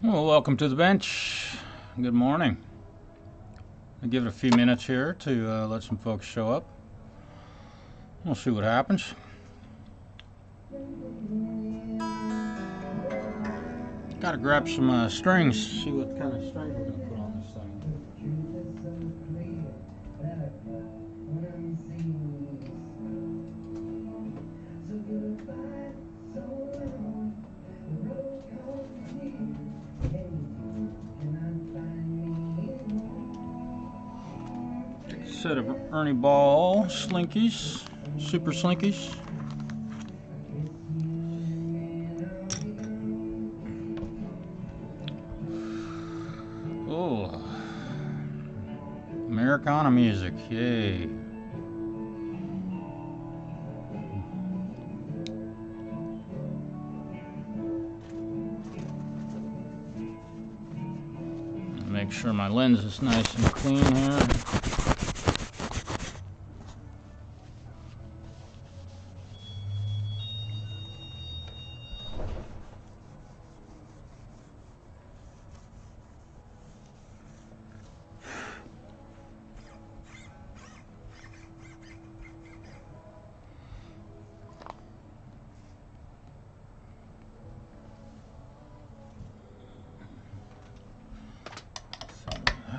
Well, welcome to the bench. Good morning. I'll give it a few minutes here to let some folks show up. We'll see what happens. Gotta grab some strings, see what kind of strings we're gonna put on this thing. Set of Ernie Ball slinkies, super slinkies. Oh, Americana music, yay. Make sure my lens is nice and clean here.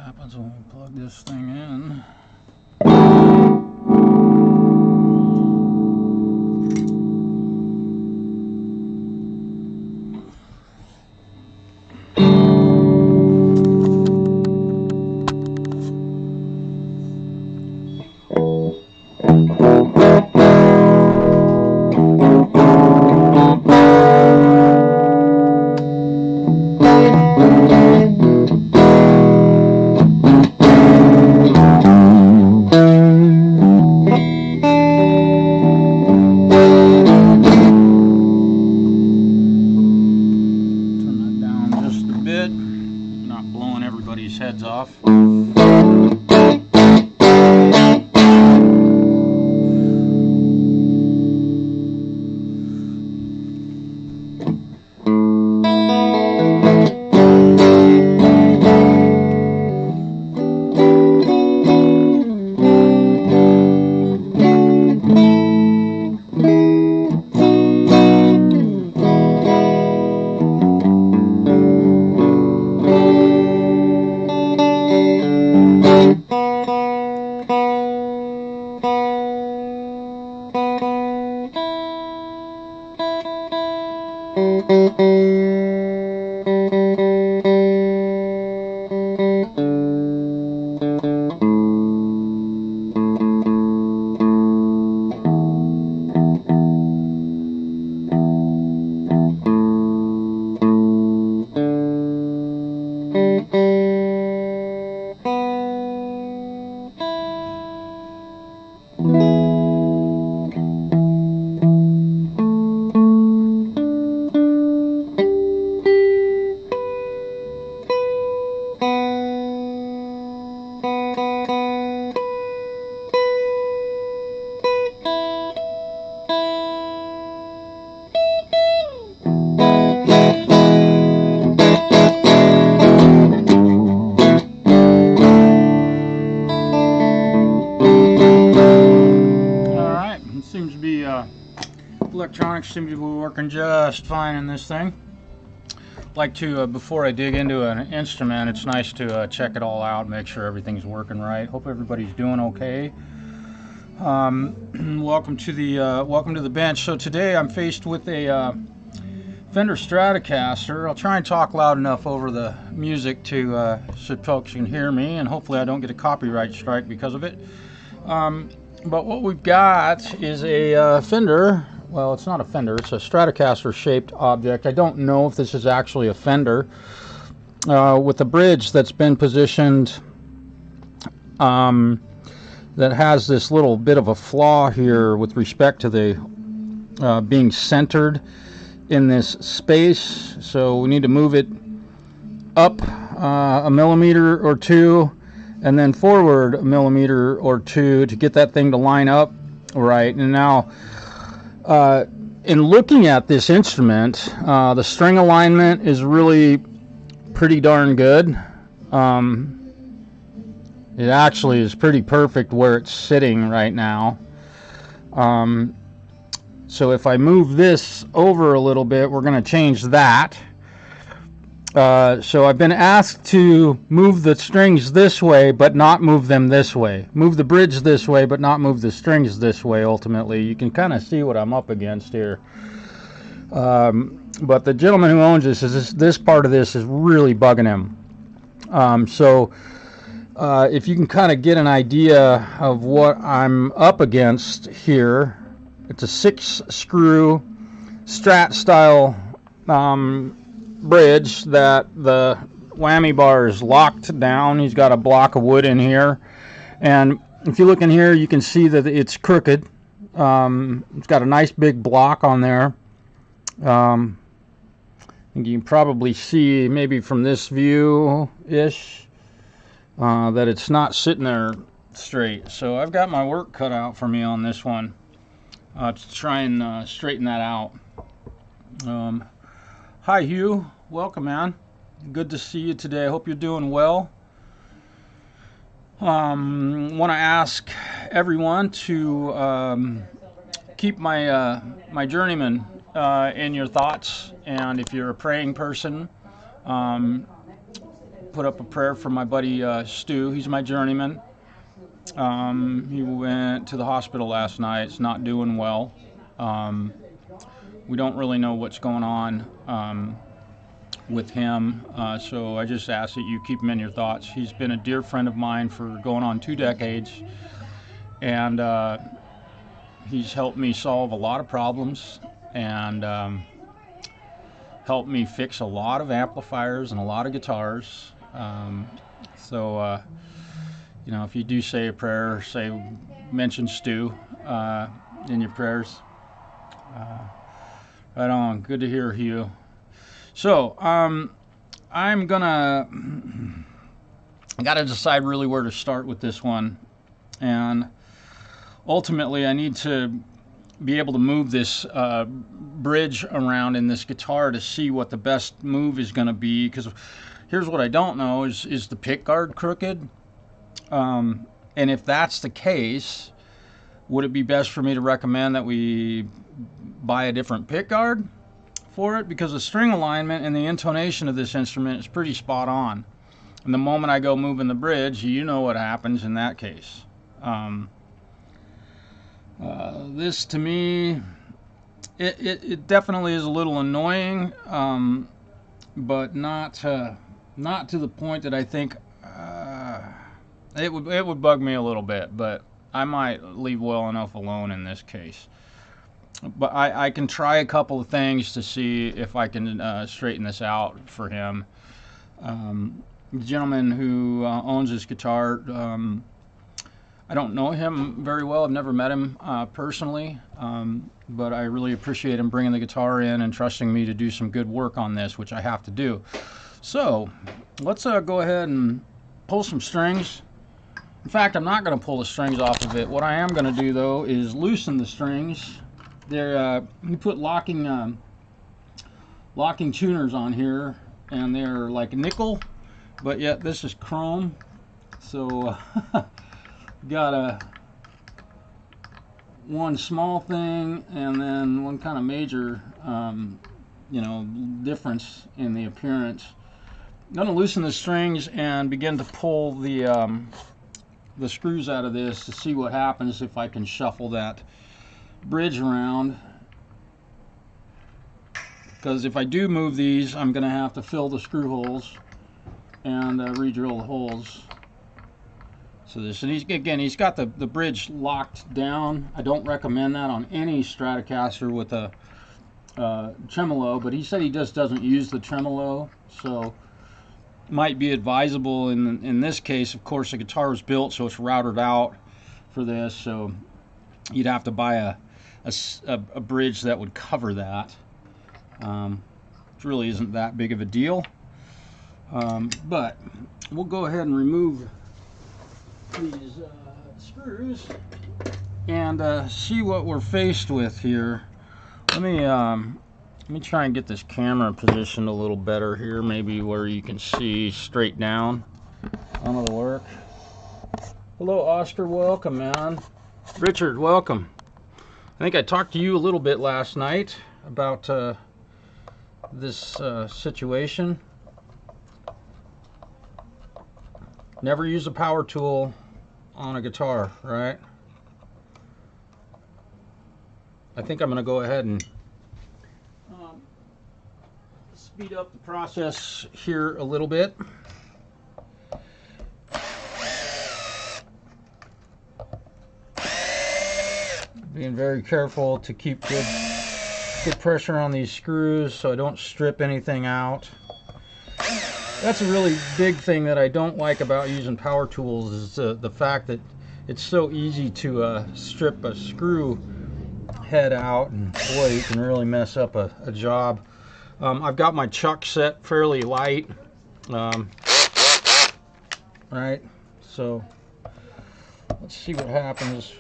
Happens when we plug this thing in. Heads off. Electronics seem to be working just fine in this thing. like to, before I dig into an instrument, it's nice to check it all out, make sure everything's working right. Hope everybody's doing okay. Welcome to the bench. So today I'm faced with a Fender Stratocaster. I'll try and talk loud enough over the music to so folks can hear me, and hopefully I don't get a copyright strike because of it. But what we've got is a Fender. Well, it's not a Fender, it's a Stratocaster shaped object. I don't know if this is actually a Fender, with a bridge that's been positioned that has this little bit of a flaw here with respect to the being centered in this space. So we need to move it up a millimeter or two, and then forward a millimeter or two to get that thing to line up right. And now in looking at this instrument, the string alignment is really pretty darn good. It actually is pretty perfect where it's sitting right now. So if I move this over a little bit, we're going to change that. So I've been asked to move the strings this way, but not move them this way. Move the bridge this way, but not move the strings this way, ultimately. You can kind of see what I'm up against here. But the gentleman who owns this part of this is really bugging him. If you can kind of get an idea of what I'm up against here, it's a 6-screw Strat style bridge that the whammy bar is locked down. He's got a block of wood in here, and if you look in here you can see that it's crooked. It's got a nice big block on there. I think you can probably see maybe from this view ish that it's not sitting there straight. So I've got my work cut out for me on this one to try and straighten that out. Hi Hugh, welcome man. Good to see you today. I hope you're doing well. Want to ask everyone to keep my journeyman in your thoughts, and if you're a praying person, put up a prayer for my buddy Stu. He's my journeyman. He went to the hospital last night. It's not doing well. We don't really know what's going on with him, so I just ask that you keep him in your thoughts. He's been a dear friend of mine for going on 2 decades, and he's helped me solve a lot of problems and helped me fix a lot of amplifiers and a lot of guitars. You know, if you do say a prayer, mention Stu in your prayers. Right on. Good to hear, Hugh. So, I gotta decide really where to start with this one, and ultimately I need to be able to move this bridge around in this guitar to see what the best move is going to be, because here's what I don't know is the pick guard crooked, and if that's the case, would it be best for me to recommend that we buy a different pick guard for it? Because the string alignment and the intonation of this instrument is pretty spot on, and the moment I go moving the bridge, you know what happens in that case. This to me, it definitely is a little annoying, but not to the point that I think it would bug me a little bit, but I might leave well enough alone in this case. But I can try a couple of things to see if I can straighten this out for him. The gentleman who owns this guitar, I don't know him very well. I've never met him personally, but I really appreciate him bringing the guitar in and trusting me to do some good work on this, which I have to do. So let's go ahead and pull some strings. In fact, I'm not going to pull the strings off of it. What I am going to do, though, is loosen the strings. You put locking tuners on here, and they're like nickel, but yet this is chrome. So got one small thing and then one kind of major you know, difference in the appearance. I'm going to loosen the strings and begin to pull the screws out of this to see what happens if I can shuffle that bridge around. Because if I do move these, I'm going to have to fill the screw holes and re-drill the holes. So this, and he's got the bridge locked down. I don't recommend that on any Stratocaster with a tremolo, but he said he just doesn't use the tremolo, so might be advisable in this case. Of course, the guitar was built so it's routed out for this, so you'd have to buy a bridge that would cover that. Which really isn't that big of a deal, but we'll go ahead and remove these screws and see what we're faced with here. Let me try and get this camera positioned a little better here, maybe where you can see straight down. On the work. Hello, Oscar. Welcome, man. Richard, welcome. I think I talked to you a little bit last night about this situation. Never use a power tool on a guitar, right? I think I'm going to go ahead and speed up the process here a little bit. Being very careful to keep good pressure on these screws so I don't strip anything out. That's a really big thing that I don't like about using power tools, is the fact that it's so easy to strip a screw head out, and boy, you can really mess up a job. I've got my chuck set fairly light, right, so let's see what happens.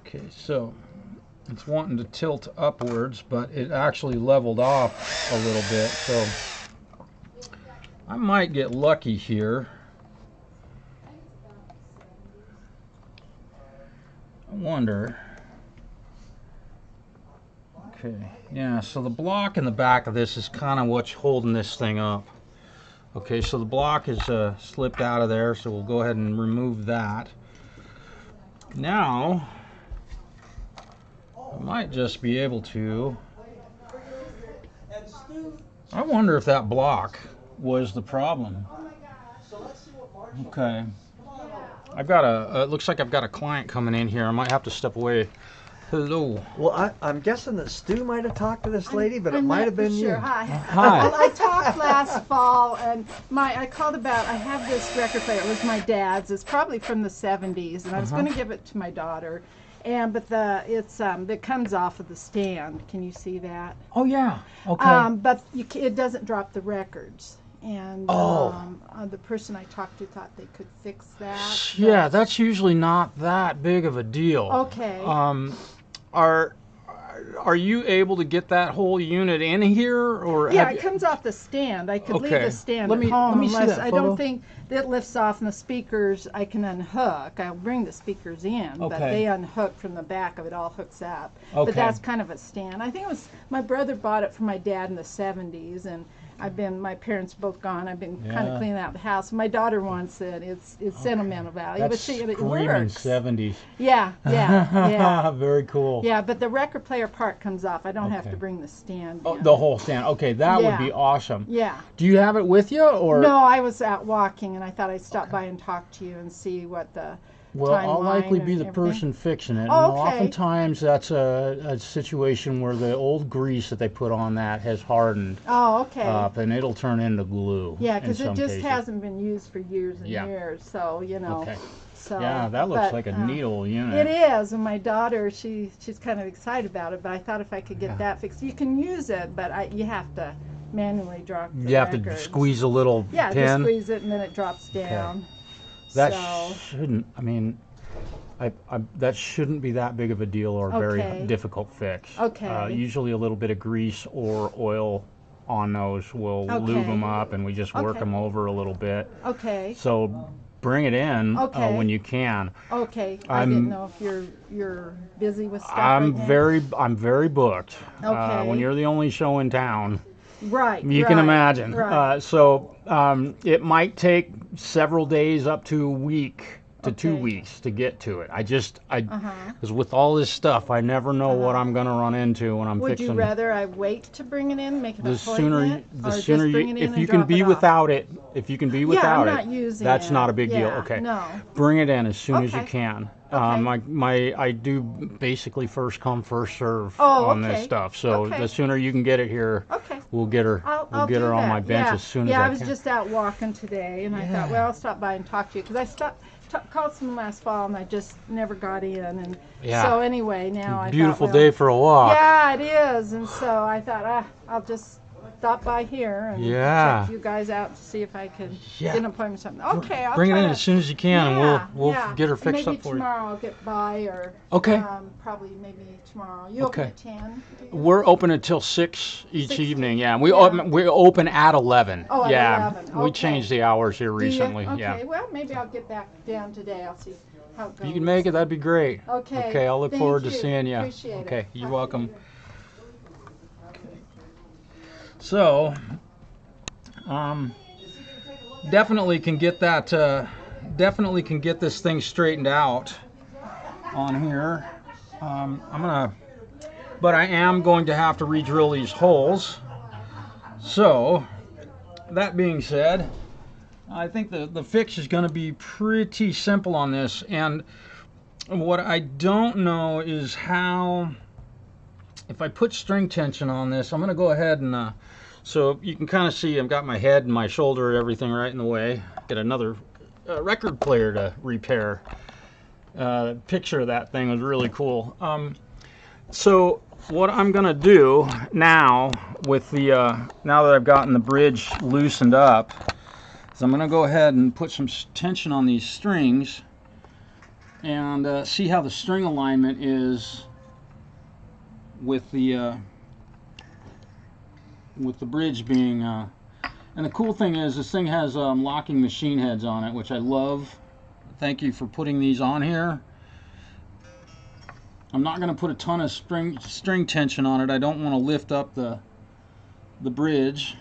Okay, so it's wanting to tilt upwards, but it actually leveled off a little bit, so I might get lucky here. I wonder. Okay, yeah, so the block in the back of this is kind of what's holding this thing up. Okay, so the block is slipped out of there, so we'll go ahead and remove that. Now I might just be able to. I wonder if that block was the problem. Okay. I've got it looks like I've got a client coming in here. I might have to step away. Hello. Well, I'm guessing that Stu might have talked to this lady, but it might have been you. Hi. Hi. Well, I talked last fall, and I called about, I have this record player. It was my dad's. It's probably from the 70s, and I was going to give it to my daughter. But it comes off of the stand. Can you see that? Oh yeah. Okay. But it doesn't drop the records. And the person I talked to thought they could fix that. Yeah, that's usually not that big of a deal. Okay. Are you able to get that whole unit in here, or? Yeah, it comes off the stand. I could leave the stand at home. Let me see that I photo. don't think that lifts off, and the speakers I can unhook. I'll bring the speakers in, but they unhook from the back of it. All hooks up. Okay. But that's kind of a stand. I think it was my brother bought it for my dad in the 70s, and my parents both gone. I've been kind of cleaning out the house. My daughter wants it. It's sentimental value, That's but it screaming works. 70s. Yeah. Very cool. Yeah, but the record player part comes off. I don't have to bring the stand in. Oh, the whole stand. Okay, that would be awesome. Yeah. Do you have it with you, or? No, I was out walking, and I thought I'd stop by and talk to you and see what the Well, I'll likely be the everything. person fixing it. Oh, And oftentimes that's a situation where the old grease that they put on that has hardened up, and it'll turn into glue. Yeah, because it just cases. hasn't been used for years and years, so, you know. Okay. So, yeah, that looks like a neat old unit. It is, and my daughter, she's kind of excited about it, but I thought if I could get that fixed. You can use it, but you have to manually drop the You have records. to squeeze a little pin. Yeah, just squeeze it, and then it drops down. That shouldn't, I mean, that shouldn't be that big of a deal or a very difficult fix. Okay. Usually a little bit of grease or oil on those will lube them up, and we just work them over a little bit. Okay. So bring it in Okay. when you can. Okay. I didn't know if you're busy with stuff. I'm right now. I'm very booked. Okay. When you're the only show in town, Right. you can imagine. Right. So it might take several days up to a week to 2 Okay. weeks to get to it. Because with all this stuff, I never know what I'm going to run into when I'm Would fixing. you rather I wait to bring it in, make an The appointment, sooner, or the sooner just bring you, it in if and you can drop be it off? without it, if you can be without I'm it, not using that's it. not a big deal. Yeah, Okay, no. bring it in as soon as you Okay. can. Okay. I do basically first come first serve Oh, on this okay. stuff. So Okay. the sooner you can get it here, Okay. we'll get her. I'll get do her on that. my bench Yeah. as soon as Yeah, I I was can. just out walking today, and I thought, well, I'll stop by and talk to you because I called some last fall, and I just never got in. And Yeah. so anyway, now I Beautiful thought, well, day for a walk. Yeah, it is. And so I thought, I'll just stop by here and Yeah. check you guys out to see if I can Yeah. get an appointment or something. Okay, I'll Bring it try in to- as soon as you can, and we'll yeah. get her fixed Maybe up for tomorrow I'll get by, or Okay. probably maybe tomorrow. You open Okay. at 10? do you. you? We're open until 6 each 6? evening. Yeah, Yeah. we open at 11. Oh, at yeah, 11. we Okay. changed the hours here Do you? recently. Okay, Yeah. well, maybe I'll get back down today. I'll see how it goes. You can make it. That'd be great. Okay. Okay, I'll look Thank forward to you. seeing you. Appreciate it. Okay, you're Talk to you welcome. later. So, definitely can get that. Definitely can get this thing straightened out on here. But I am going to have to re-drill these holes. So, that being said, I think the fix is going to be pretty simple on this. And what I don't know is how, if I put string tension on this, I'm going to go ahead and, so you can kind of see I've got my head and my shoulder, everything right in the way. Get another record player to repair. Picture of that thing was really cool. So what I'm going to do now with the, now that I've gotten the bridge loosened up, is I'm going to go ahead and put some tension on these strings and see how the string alignment is with the bridge being, and the cool thing is this thing has locking machine heads on it, which I love. Thank you for putting these on here. I'm not going to put a ton of string tension on it. I don't want to lift up the bridge.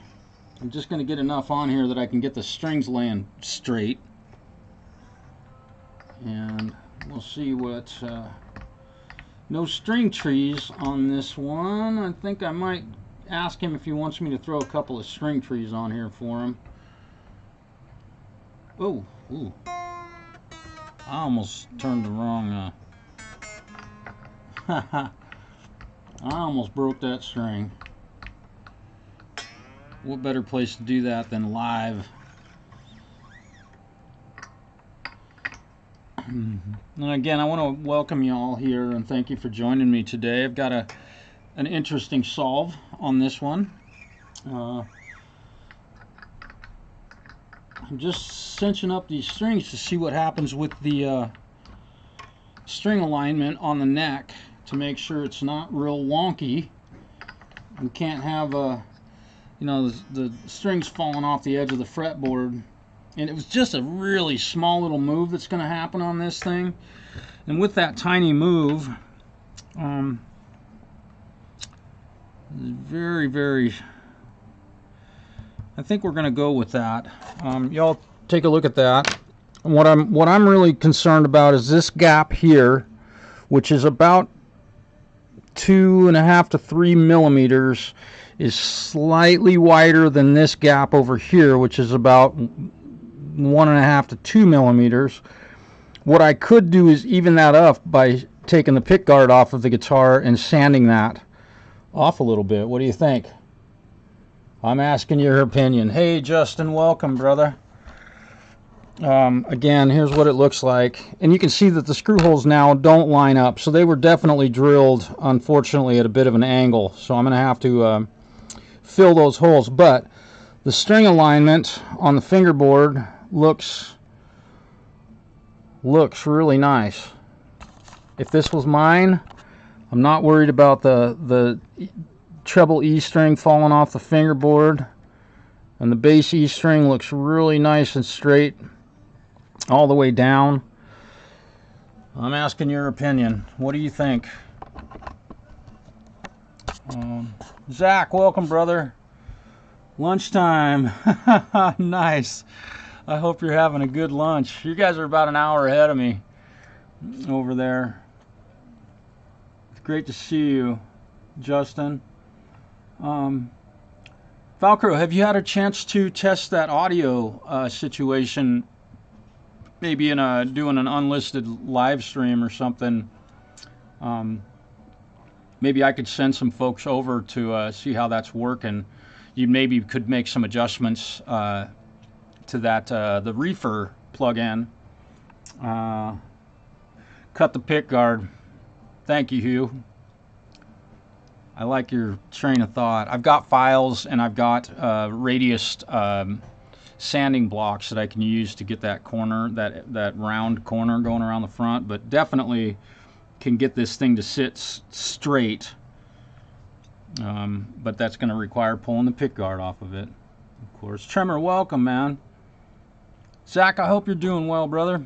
I'm just going to get enough on here that I can get the strings laying straight. And we'll see what, no string trees on this one. I think I might ask him if he wants me to throw a couple of string trees on here for him. Oh, ooh. I almost turned the wrong, I almost broke that string. What better place to do that than live? And again, I want to welcome you all here and thank you for joining me today. I've got an interesting solve on this one. I'm just cinching up these strings to see what happens with the string alignment on the neck to make sure it's not real wonky. We can't have you know, the strings falling off the edge of the fretboard. And it was just a really small little move that's going to happen on this thing. And with that tiny move, very, very, I think we're going to go with that. Y'all take a look at that. And what I'm really concerned about is this gap here, which is about 2.5 to 3 millimeters, is slightly wider than this gap over here, which is about 1.5 to 2 millimeters. What I could do is even that up by taking the pick guard off of the guitar and sanding that off a little bit. What do you think? I'm asking your opinion. Hey Justin, welcome brother. Again, here's what it looks like, and you can see that the screw holes now don't line up, so they were definitely drilled, unfortunately, at a bit of an angle, so I'm going to have to fill those holes. But the string alignment on the fingerboard looks really nice. If this was mine, I'm not worried about the treble E string falling off the fingerboard, and the bass E string looks really nice and straight. all the way down. I'm asking your opinion. What do you think? Zach, welcome, brother. Lunchtime. Nice. I hope you're having a good lunch. You guys are about an hour ahead of me over there. It's great to see you, Justin. Falcro, have you had a chance to test that audio situation? Maybe in doing an unlisted live stream or something. Maybe I could send some folks over to see how that's working. You maybe could make some adjustments to that the reefer plug-in. Cut the pick guard. Thank you, Hugh. I like your train of thought. I've got files and I've got radius sanding blocks that I can use to get that corner, that round corner going around the front, but definitely can get this thing to sit straight. But that's going to require pulling the pick guard off of it, of course. Tremor, welcome, man. Zach, I hope you're doing well, brother.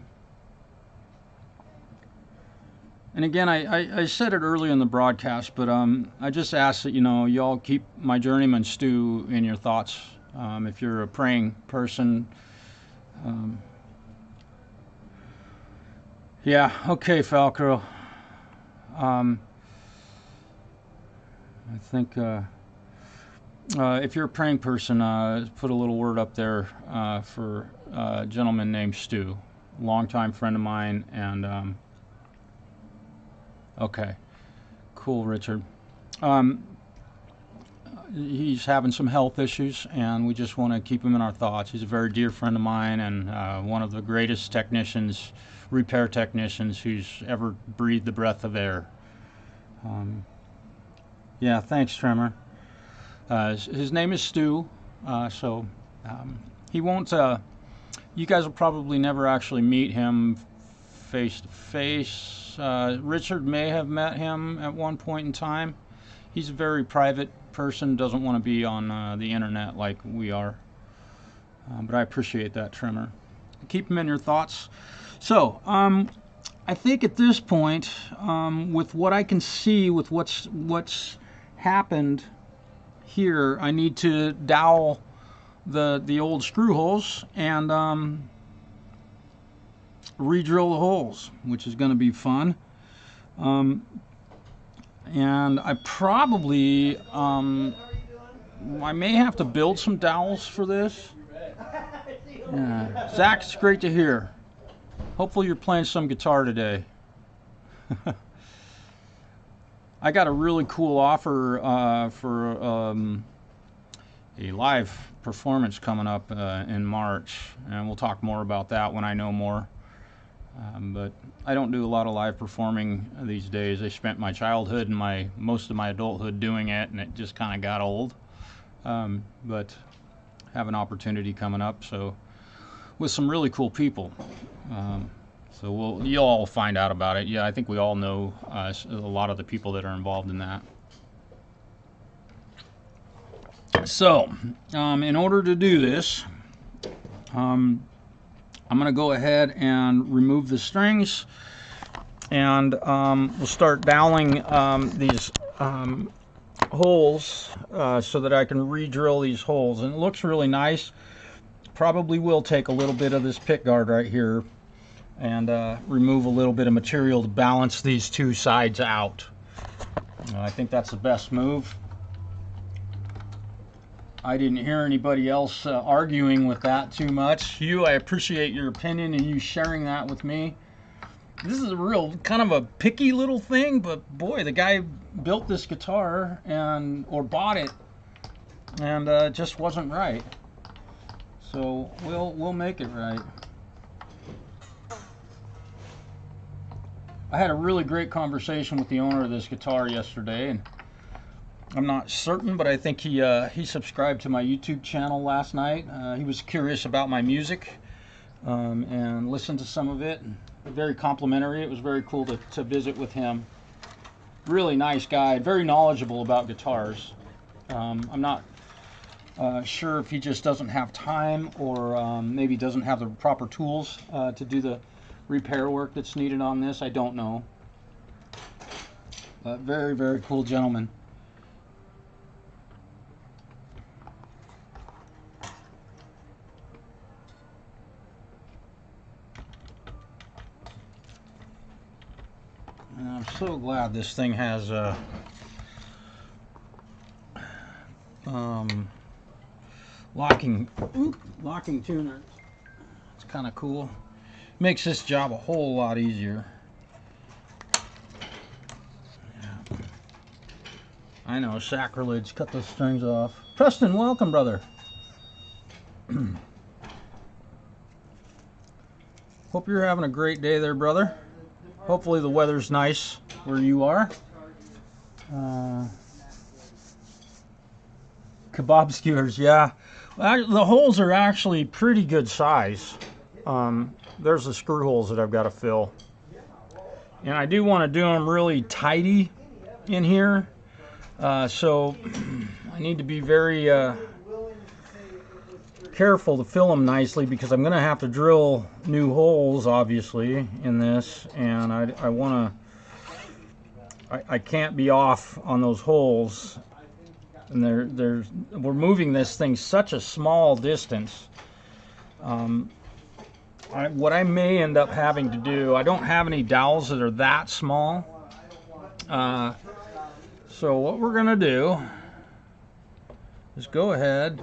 And again, I said it early in the broadcast, but I just ask that, you know, y'all keep my journeyman Stu in your thoughts. If you're a praying person. Yeah, okay, Falcro. I think if you're a praying person, put a little word up there for a gentleman named Stu, longtime friend of mine, and okay, cool, Richard. He's having some health issues, and we just want to keep him in our thoughts. He's a very dear friend of mine, and one of the greatest technicians, repair technicians, who's ever breathed the breath of air. Yeah, thanks, Tremor. His name is Stu, so he won't. You guys will probably never actually meet him face to face. Richard may have met him at one point in time. He's a very private person, doesn't want to be on the internet like we are. But I appreciate that, Tremor. Keep him in your thoughts. So, I think at this point, with what I can see, with what's happened here, I need to dowel the old screw holes and re-drill the holes, which is going to be fun. And I probably, I may have to build some dowels for this. Yeah. Zach, it's great to hear. Hopefully you're playing some guitar today. I got a really cool offer for a live performance coming up in March, and we'll talk more about that when I know more. But I don't do a lot of live performing these days. I spent my childhood and most of my adulthood doing it, and it just kind of got old. But have an opportunity coming up, so with some really cool people. So you'll all find out about it. Yeah, I think we all know a lot of the people that are involved in that. So, in order to do this, I'm going to go ahead and remove the strings, and we'll start doweling these holes so that I can re-drill these holes. And it looks really nice. Probably will take a little bit of this pick guard right here and remove a little bit of material to balance these two sides out. I think that's the best move. I didn't hear anybody else arguing with that too much. I appreciate your opinion and you sharing that with me. This is a real kind of a picky little thing, but boy, the guy built this guitar or bought it, and it just wasn't right. So we'll make it right. I had a really great conversation with the owner of this guitar yesterday, and I'm not certain, but I think he subscribed to my YouTube channel last night. He was curious about my music and listened to some of it. Very complimentary. It was very cool to visit with him. Really nice guy, very knowledgeable about guitars. I'm not Sure if he just doesn't have time, or maybe doesn't have the proper tools to do the repair work that's needed on this. I don't know. But very, very cool gentleman. And I'm so glad this thing has locking tuner. It's kind of cool. Makes this job a whole lot easier. Yeah. I know, sacrilege. Cut those strings off. Preston, welcome, brother. Hope you're having a great day there, brother. Hopefully the weather's nice where you are. Kebab skewers, yeah. The holes are actually pretty good size. There's the screw holes that I've got to fill. And I do want to do them really tidy in here. So I need to be very careful to fill them nicely, because I'm going to have to drill new holes, obviously, in this. And I want to... I can't be off on those holes. And we're moving this thing such a small distance. What I may end up having to do, I don't have any dowels that are that small. So what we're going to do is go ahead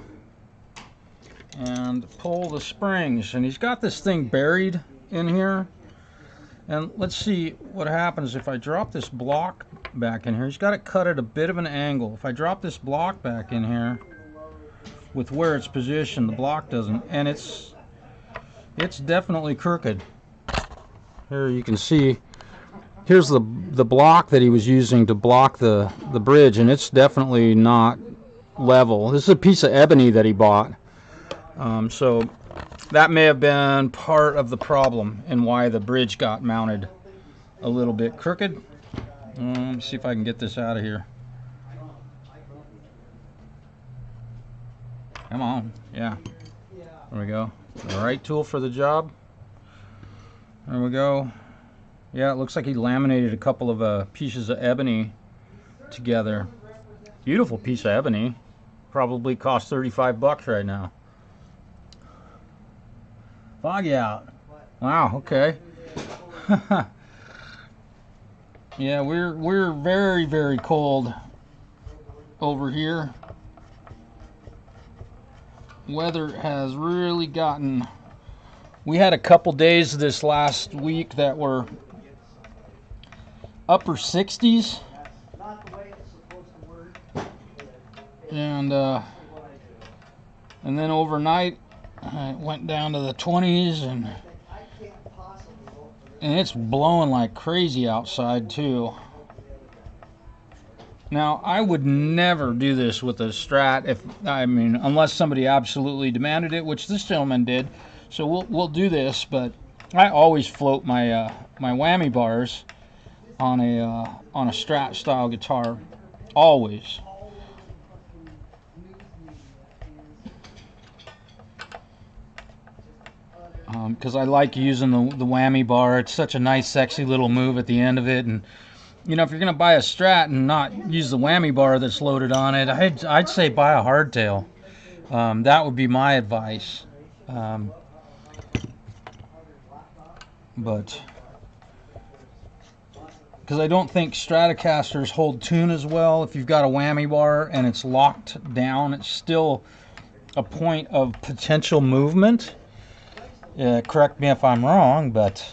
and pull the springs. And he's got this thing buried in here. And let's see what happens if I drop this block back in here. He's got it cut at a bit of an angle. If I drop this block back in here with where it's positioned, the block doesn't, and it's definitely crooked. Here you can see, here's the block that he was using to block the bridge, and it's definitely not level. This is a piece of ebony that he bought. So that may have been part of the problem and why the bridge got mounted a little bit crooked. Let me see if I can get this out of here. Come on, yeah. There we go. The right tool for the job. There we go. Yeah, it looks like he laminated a couple of pieces of ebony together. Beautiful piece of ebony. Probably cost 35 bucks right now. Foggy out. Wow, okay. Yeah, we're very, very cold over here. Weather has really gotten... We had a couple days this last week that were upper 60s. And then overnight it went down to the 20s, and it's blowing like crazy outside too. Now, I would never do this with a Strat, unless somebody absolutely demanded it, which this gentleman did. So we'll do this, but I always float my my whammy bars on a Strat style guitar, always. Because I like using the whammy bar. It's such a nice, sexy little move at the end of it. And you know, if you're gonna buy a Strat and not use the whammy bar that's loaded on it, I'd say buy a hardtail. That would be my advice. But because I don't think Stratocasters hold tune as well. If you've got a whammy bar and it's locked down, it's still a point of potential movement. Correct me if I'm wrong, but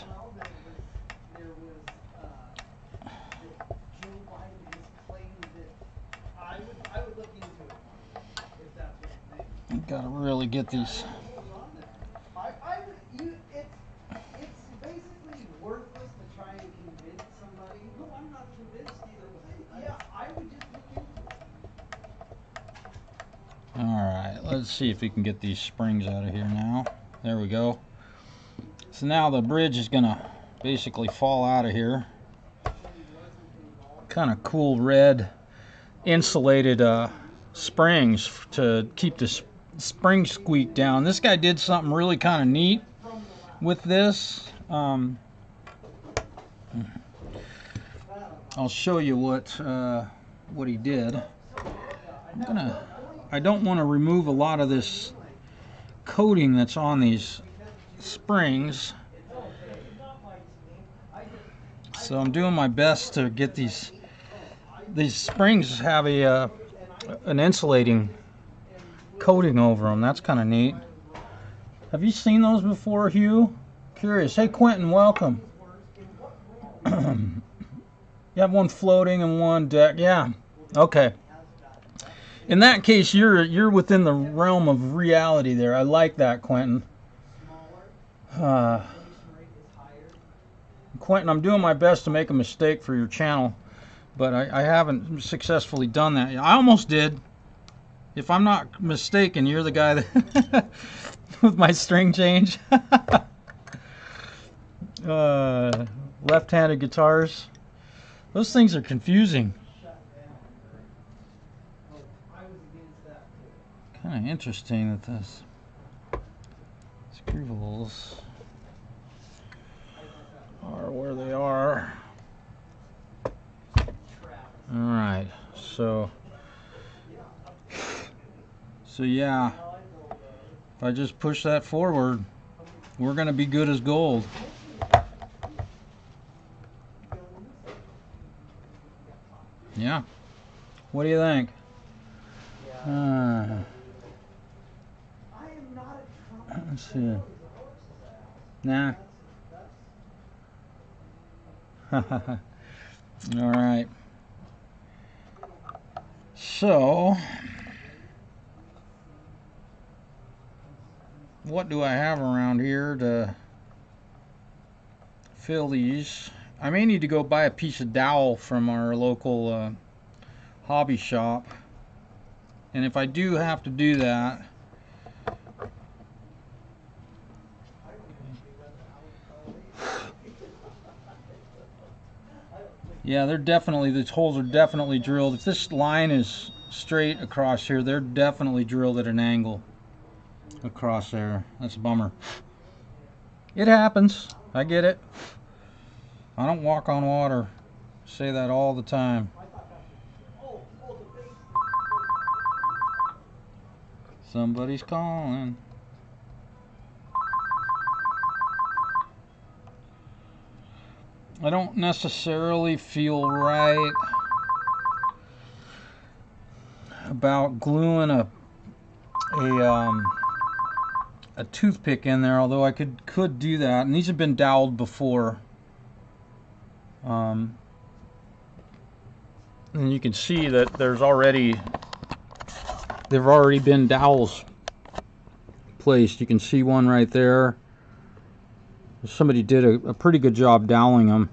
I've got to really get these. It's basically worthless to try and convince somebody. No, I'm not convinced either. Yeah, I would just look into it. Alright, let's see if we can get these springs out of here now. There we go. So now the bridge is going to basically fall out of here. Kind of cool red insulated springs to keep the spring squeak down. This guy did something really kind of neat with this. I'll show you what he did. I don't want to remove a lot of this coating that's on these springs, so I'm doing my best to get these springs have an insulating coating over them. That's kind of neat. Have you seen those before, Hugh? Curious. Hey, Quentin, welcome. You have one floating and one deck. Yeah. Okay. In that case, you're within the realm of reality there. I like that, Quentin. Quentin, I'm doing my best to make a mistake for your channel, but I haven't successfully done that. I almost did. If I'm not mistaken, you're the guy that with my string change. Left-handed guitars. Those things are confusing. Kind of interesting that this screw holes are where they are. Alright, so yeah, if I just push that forward, we're going to be good as gold. Yeah. What do you think? Let's see. Nah. All right. So, what do I have around here to fill these? I may need to go buy a piece of dowel from our local hobby shop. And if I do have to do that, yeah, they're definitely, these holes are definitely drilled. If this line is straight across here, they're definitely drilled at an angle across there. That's a bummer. It happens. I get it. I don't walk on water. I say that all the time. Somebody's calling. I don't necessarily feel right about gluing a toothpick in there, although I could do that. And these have been doweled before. And you can see that they've already been dowels placed. You can see one right there. Somebody did a pretty good job doweling them,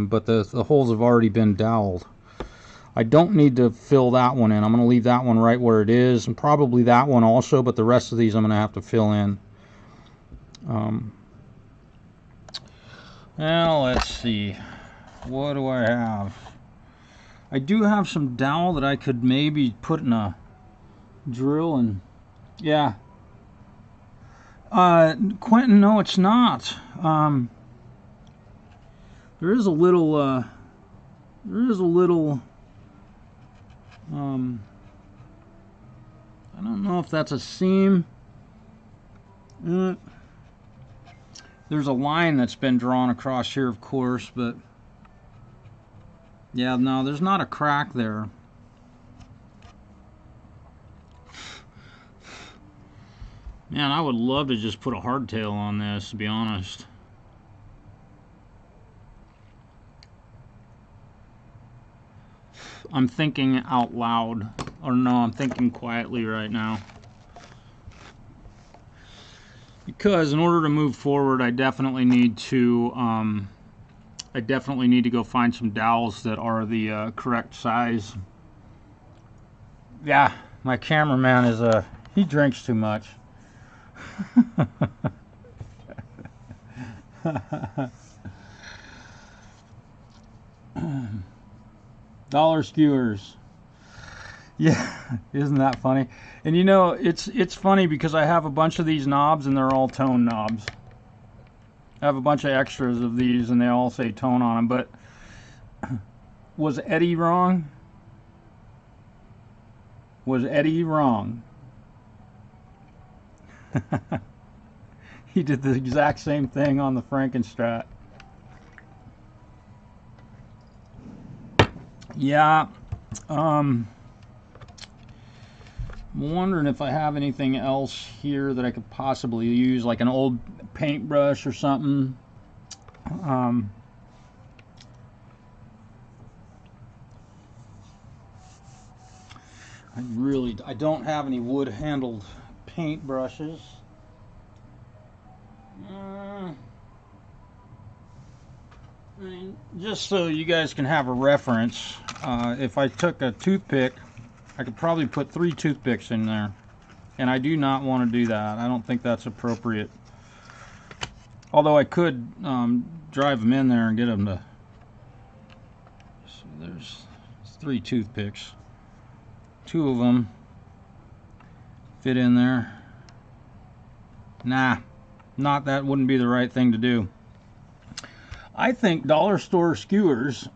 but the holes have already been doweled. I don't need to fill that one in. I'm going to leave that one right where it is, and probably that one also, but the rest of these I'm going to have to fill in. Now let's see. What do I have? I do have some dowel that I could maybe put in a drill and, yeah. Quentin, no, it's not. There is a little, I don't know if that's a seam. There's a line that's been drawn across here, of course, but yeah, no, there's not a crack there. Man, I would love to just put a hardtail on this, to be honest. I'm thinking out loud. Or no, I'm thinking quietly right now. Because in order to move forward, I definitely need to go find some dowels that are the correct size. Yeah, my cameraman is he drinks too much. Dollar skewers. Yeah, isn't that funny? And you know, it's funny because I have a bunch of these knobs and they're all tone knobs. I have a bunch of extras of these and they all say tone on them, but was Eddie wrong? Was Eddie wrong? He did the exact same thing on the Frankenstrat. Yeah, I'm wondering if I have anything else here that I could possibly use, like an old paintbrush or something. I don't have any wood-handled paintbrushes. I mean, just so you guys can have a reference, if I took a toothpick, I could probably put 3 toothpicks in there, and I do not want to do that. I don't think that's appropriate. Although I could drive them in there and get them to. So there's 3 toothpicks. 2 of them fit in there. Nah, not that wouldn't be the right thing to do. I think dollar store skewers.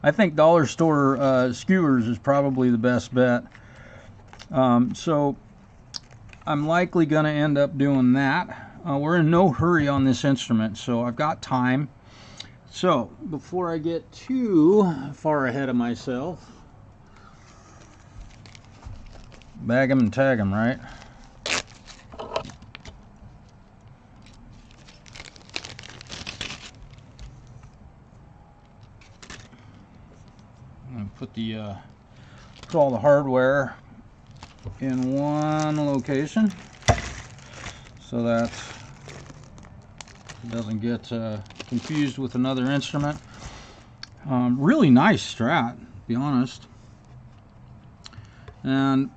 I think dollar store skewers is probably the best bet. So I'm likely going to end up doing that. We're in no hurry on this instrument, so I've got time. So before I get too far ahead of myself, bag 'em and tag 'em, right? Put all the hardware in one location so that it doesn't get confused with another instrument. Really nice Strat, to be honest. And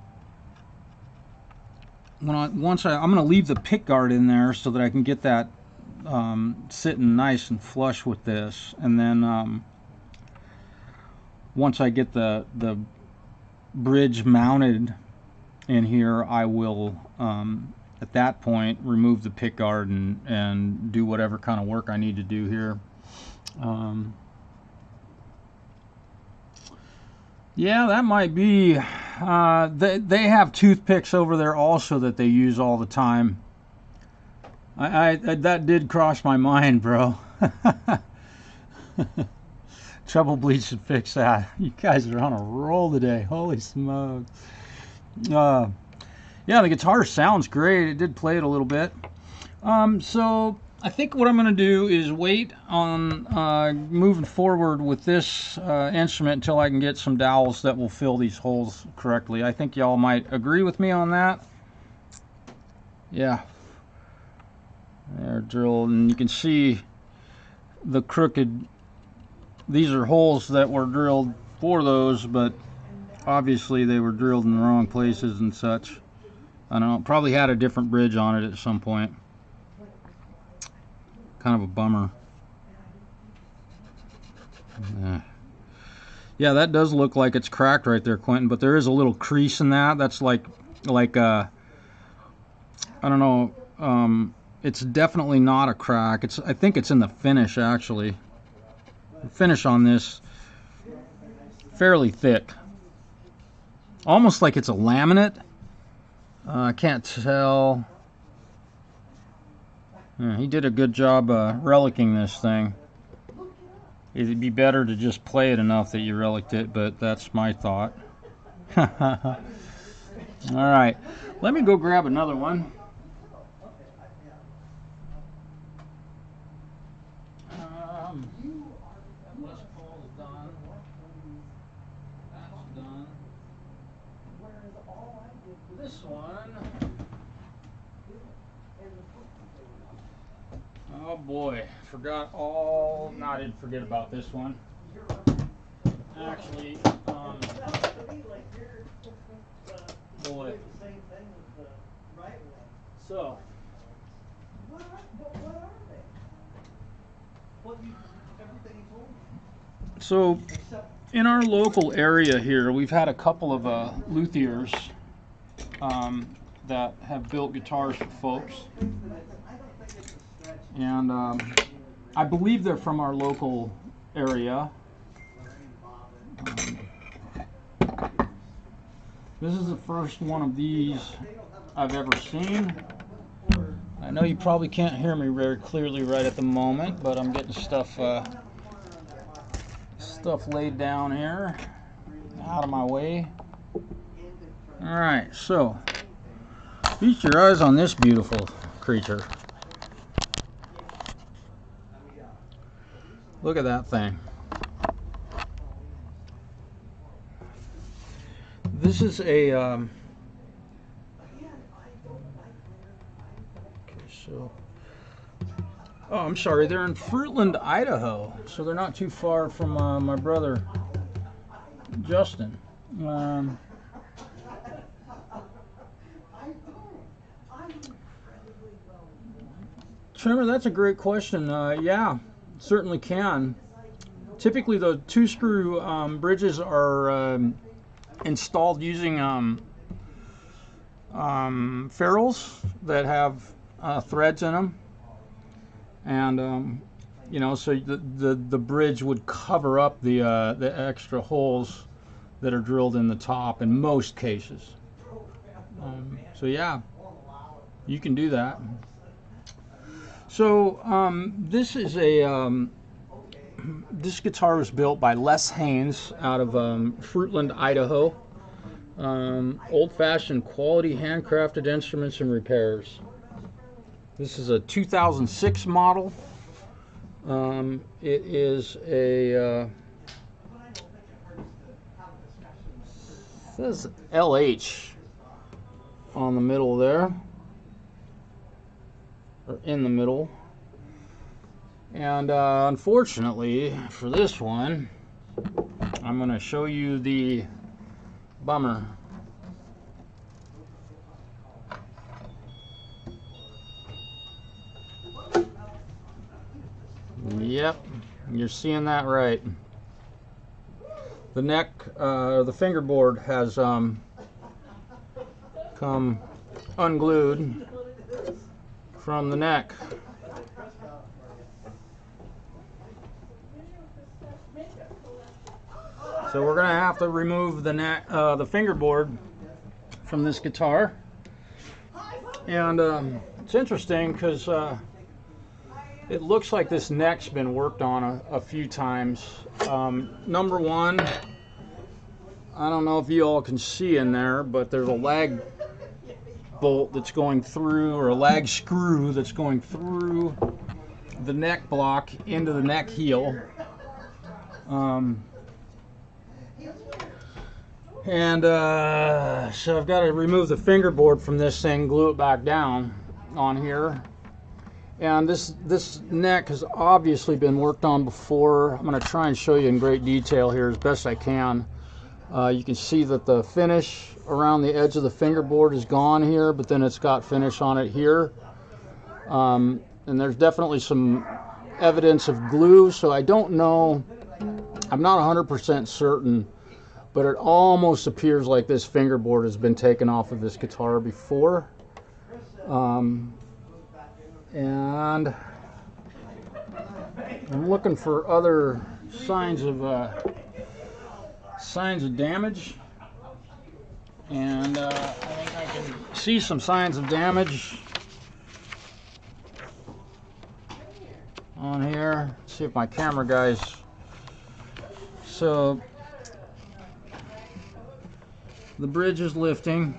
I'm going to leave the pick guard in there so that I can get that sitting nice and flush with this, and then once I get the bridge mounted in here, I will at that point remove the pick guard and do whatever kind of work I need to do here. Yeah, that might be. They have toothpicks over there also that they use all the time. That did cross my mind, bro. Treble Bleed should fix that. You guys are on a roll today. Holy smokes. Yeah, the guitar sounds great. It did play it a little bit. So I think what I'm going to do is wait on moving forward with this instrument until I can get some dowels that will fill these holes correctly. I think y'all might agree with me on that. Yeah. They're drilled, and you can see the crooked. These are holes that were drilled for those, but obviously they were drilled in the wrong places and such. I don't know, probably had a different bridge on it at some point. Kind of a bummer. Yeah, that does look like it's cracked right there, Quentin, but there is a little crease in that. That's like I don't know, it's definitely not a crack. I think it's in the finish, actually. The finish on this fairly thick, almost like it's a laminate. I can't tell. Yeah, he did a good job relicking this thing. It'd be better to just play it enough that you relicked it, but that's my thought. All right, let me go grab another one. This one. Oh boy, forgot all. No, I didn't forget about this one. Actually, boy. So. What are they? Everything he told me. So, in our local area here, we've had a couple of luthiers that have built guitars for folks, and I believe they're from our local area. This is the first one of these I've ever seen. I know you probably can't hear me very clearly right at the moment, but I'm getting stuff laid down here, out of my way. All right, so feast your eyes on this beautiful creature. Look at that thing. This is a okay, so oh, I'm sorry, they're in Fruitland, Idaho, so they're not too far from my brother Justin. Trimmer, that's a great question. Yeah, certainly can. Typically, the two-screw bridges are installed using ferrules that have threads in them, and you know, so the bridge would cover up the extra holes that are drilled in the top in most cases. So yeah, you can do that. So this is a this guitar was built by Les Haynes out of Fruitland, Idaho. Old-fashioned quality handcrafted instruments and repairs. This is a 2006 model. It is a says LH on the middle there, or in the middle. And unfortunately for this one, I'm going to show you the bummer. Yep, you're seeing that right. The neck, the fingerboard has come unglued from the neck. So we're going to have to remove the neck, the fingerboard from this guitar. And it's interesting because it looks like this neck's been worked on a few times. Number one, I don't know if you all can see in there, but there's a lag bolt that's going through, or a lag screw that's going through the neck block into the neck heel. So I've got to remove the fingerboard from this thing, glue it back down on here. And this neck has obviously been worked on before. I'm going to try and show you in great detail here as best I can. You can see that the finish around the edge of the fingerboard is gone here, but then it's got finish on it here. And there's definitely some evidence of glue, so I don't know, I'm not 100% certain, but it almost appears like this fingerboard has been taken off of this guitar before. And I'm looking for other signs of damage, and I think I can see some signs of damage on here. Let's see if my camera guys. So the bridge is lifting.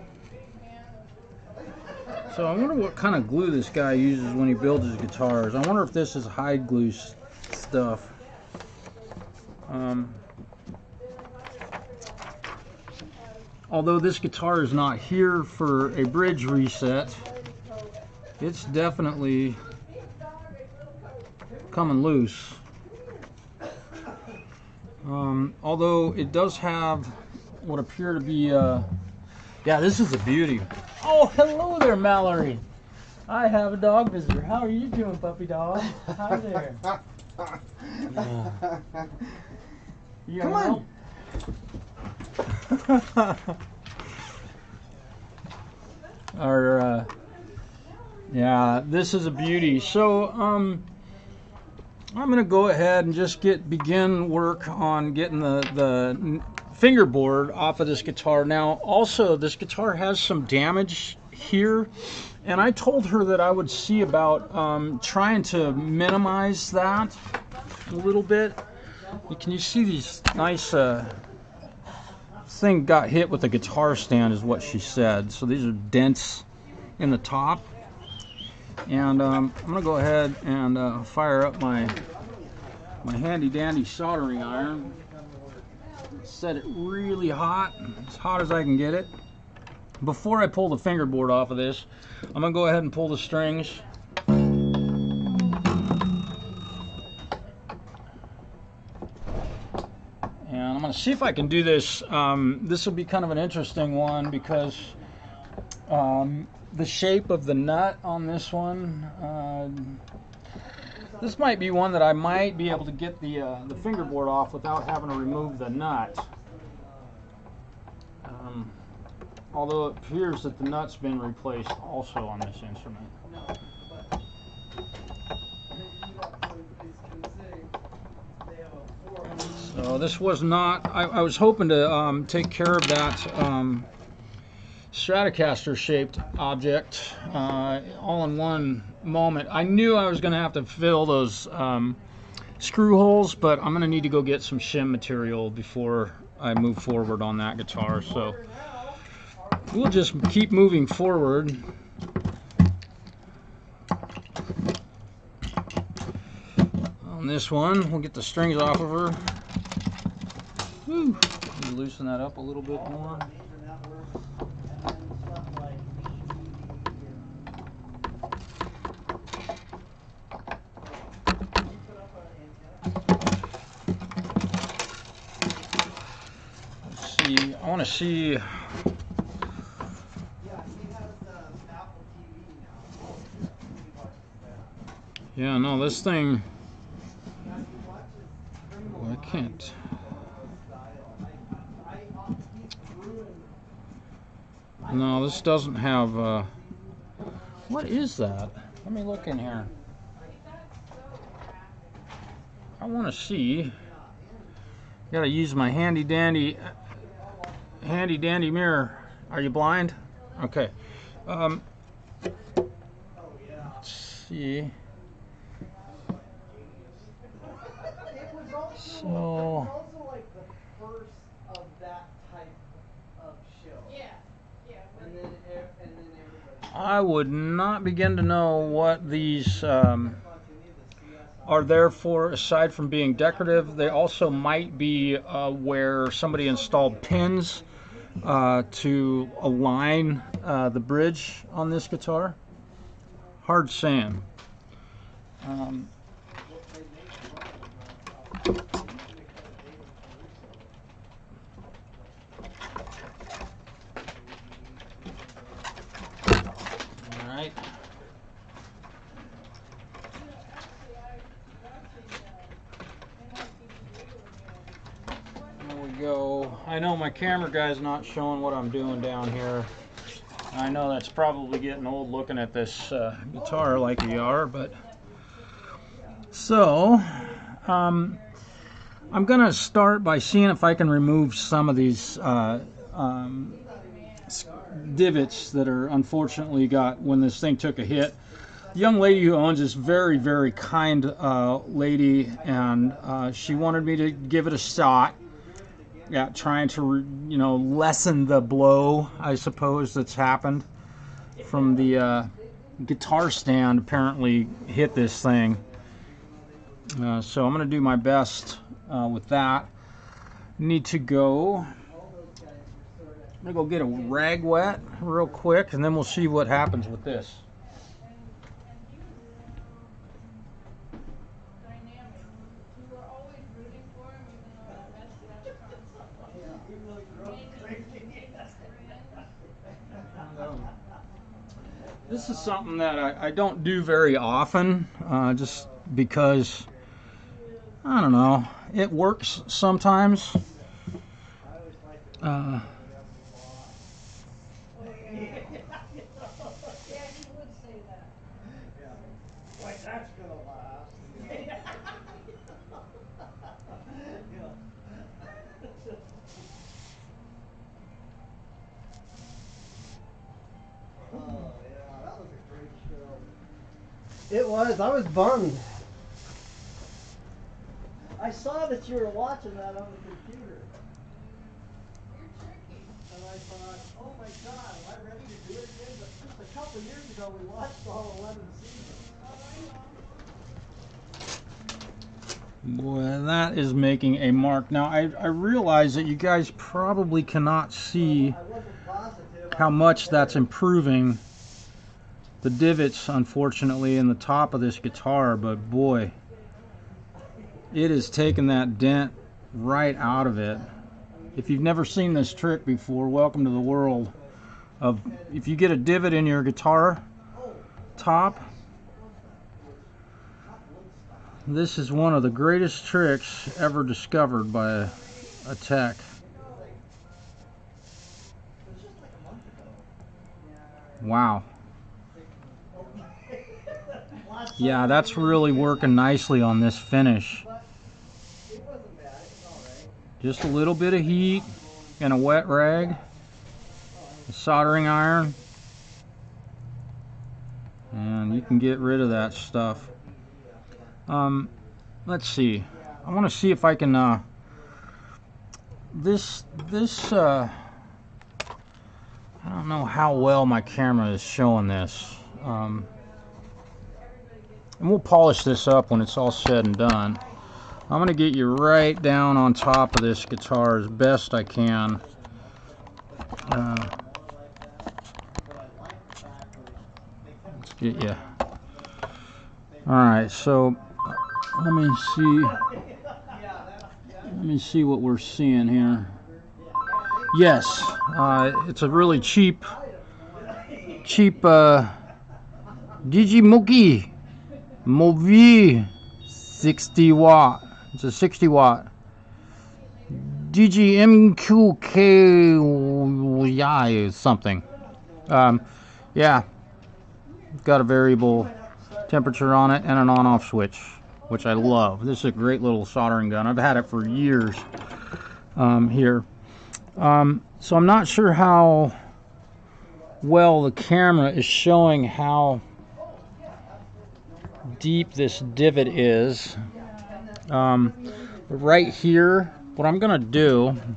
So I wonder what kind of glue this guy uses when he builds his guitars. I wonder if this is hide glue stuff. Although this guitar is not here for a bridge reset, it's definitely coming loose. Although it does have what appear to be, yeah, this is a beauty. Oh, hello there, Mallory. I have a dog visitor. How are you doing, puppy dog? Hi there. You Come on. Our yeah, this is a beauty. So I'm gonna go ahead and just begin work on getting the fingerboard off of this guitar. Now also this guitar has some damage here, and I told her that I would see about trying to minimize that a little bit. Can you see these nice thing got hit with the guitar stand is what she said. So these are dents in the top, and I'm gonna go ahead and fire up my handy dandy soldering iron, set it really hot, as hot as I can get it. Before I pull the fingerboard off of this, I'm gonna go ahead and pull the strings. And I'm going to see if I can do this. This will be kind of an interesting one because the shape of the nut on this one, this might be one that I might be able to get the fingerboard off without having to remove the nut. Although it appears that the nut's been replaced also on this instrument. So this was not, I was hoping to take care of that Stratocaster shaped object all in one moment. I knew I was going to have to fill those screw holes, but I'm going to need to go get some shim material before I move forward on that guitar. So we'll just keep moving forward. On this one, we'll get the strings off of her. Whew. Loosen that up a little bit more. Let's see, I want to see. Yeah, no, this thing, oh, I can't. No, this doesn't have, what is that? Let me look in here. I want to see. Gotta use my handy dandy mirror. Are you blind? Okay. Let's see. So. I would not begin to know what these are there for, aside from being decorative. They also might be where somebody installed pins to align the bridge on this guitar. Hard saying. Go. I know my camera guy's not showing what I'm doing down here. I know that's probably getting old looking at this guitar like we are, but so I'm gonna start by seeing if I can remove some of these divots that are unfortunately got when this thing took a hit. The young lady who owns this, very, very kind lady, and she wanted me to give it a shot. Yeah, trying to, you know, lessen the blow, I suppose, that's happened from the guitar stand apparently hit this thing. So I'm going to do my best with that. Need to go. I'm going to go get a rag wet real quick, and then we'll see what happens with this. This is something that I don't do very often, just because, I don't know, it works sometimes. Uh, Like that's gonna last. Oh yeah, that was a great show. It was. I was bummed. I saw that you were watching that on the computer. And I thought, oh my God, am I ready to do it again? But just a couple years ago, we watched all 11 seasons. Boy, that is making a mark. Now, I realize that you guys probably cannot see I wasn't positive. how much that's improving the divots, unfortunately, in the top of this guitar, but boy, it is taking that dent right out of it. If you've never seen this trick before, welcome to the world of, if you get a divot in your guitar top, this is one of the greatest tricks ever discovered by a tech. Wow. Yeah, that's really working nicely on this finish. Just a little bit of heat and a wet rag, a soldering iron, and you can get rid of that stuff. Let's see. I want to see if I can I don't know how well my camera is showing this. And we'll polish this up when it's all said and done. I'm going to get you right down on top of this guitar as best I can. Let's get you. Alright, so let me see what we're seeing here. Yes, it's a really cheap Digimoki Movi 60 watt. It's a 60 watt DGMQK something. Yeah, it's got a variable temperature on it and an on-off switch, which I love. This is a great little soldering gun. I've had it for years here. So I'm not sure how well the camera is showing how deep this divot is. Right here, what I'm gonna do, I'm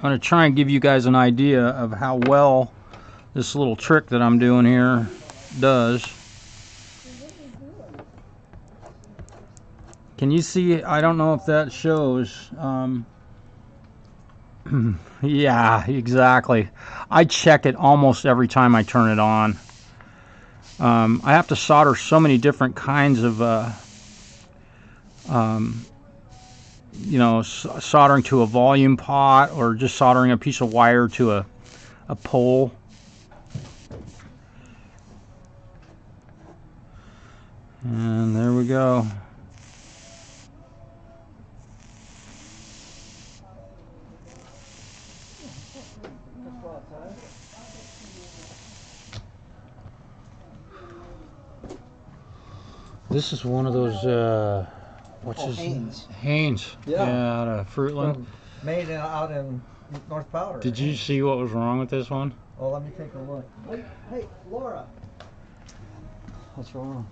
gonna try and give you guys an idea of how well this little trick that I'm doing here does. Can you see? I don't know if that shows. Yeah, exactly. I check it almost every time I turn it on. I have to solder so many different kinds of, you know, soldering to a volume pot or just soldering a piece of wire to a pole. And there we go. This is one of those, what's his name? Haynes. Yeah. Out of Fruitland. Made out in North Powder. Did you see what was wrong with this one? Oh, let me take a look. Hey, Laura. What's wrong?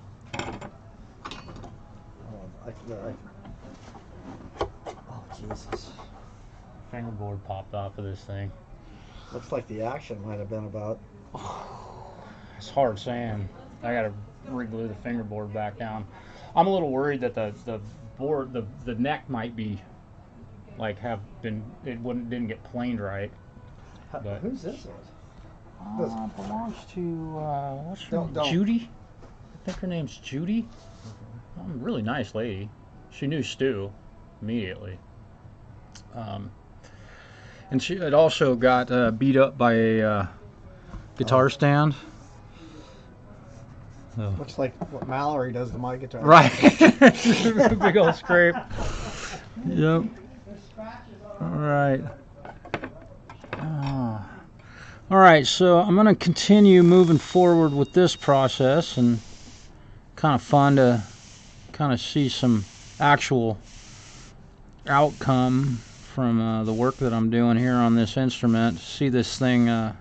Oh, Jesus. Fingerboard popped off of this thing. Looks like the action might have been about. It's hard saying. I gotta re-glue the fingerboard back down. I'm a little worried that the board, the neck might be like didn't get planed right. But Who's this? belongs to what's her name? Don't. Judy. I think her name's Judy. Really nice lady. She knew Stu immediately. And she had also got beat up by a guitar stand. So. Looks like what Mallory does to my guitar. Right. Big old scrape. Yep. All right. All right, so I'm going to continue moving forward with this process, and kind of fun to kind of see some actual outcome from the work that I'm doing here on this instrument. See this thing, I'm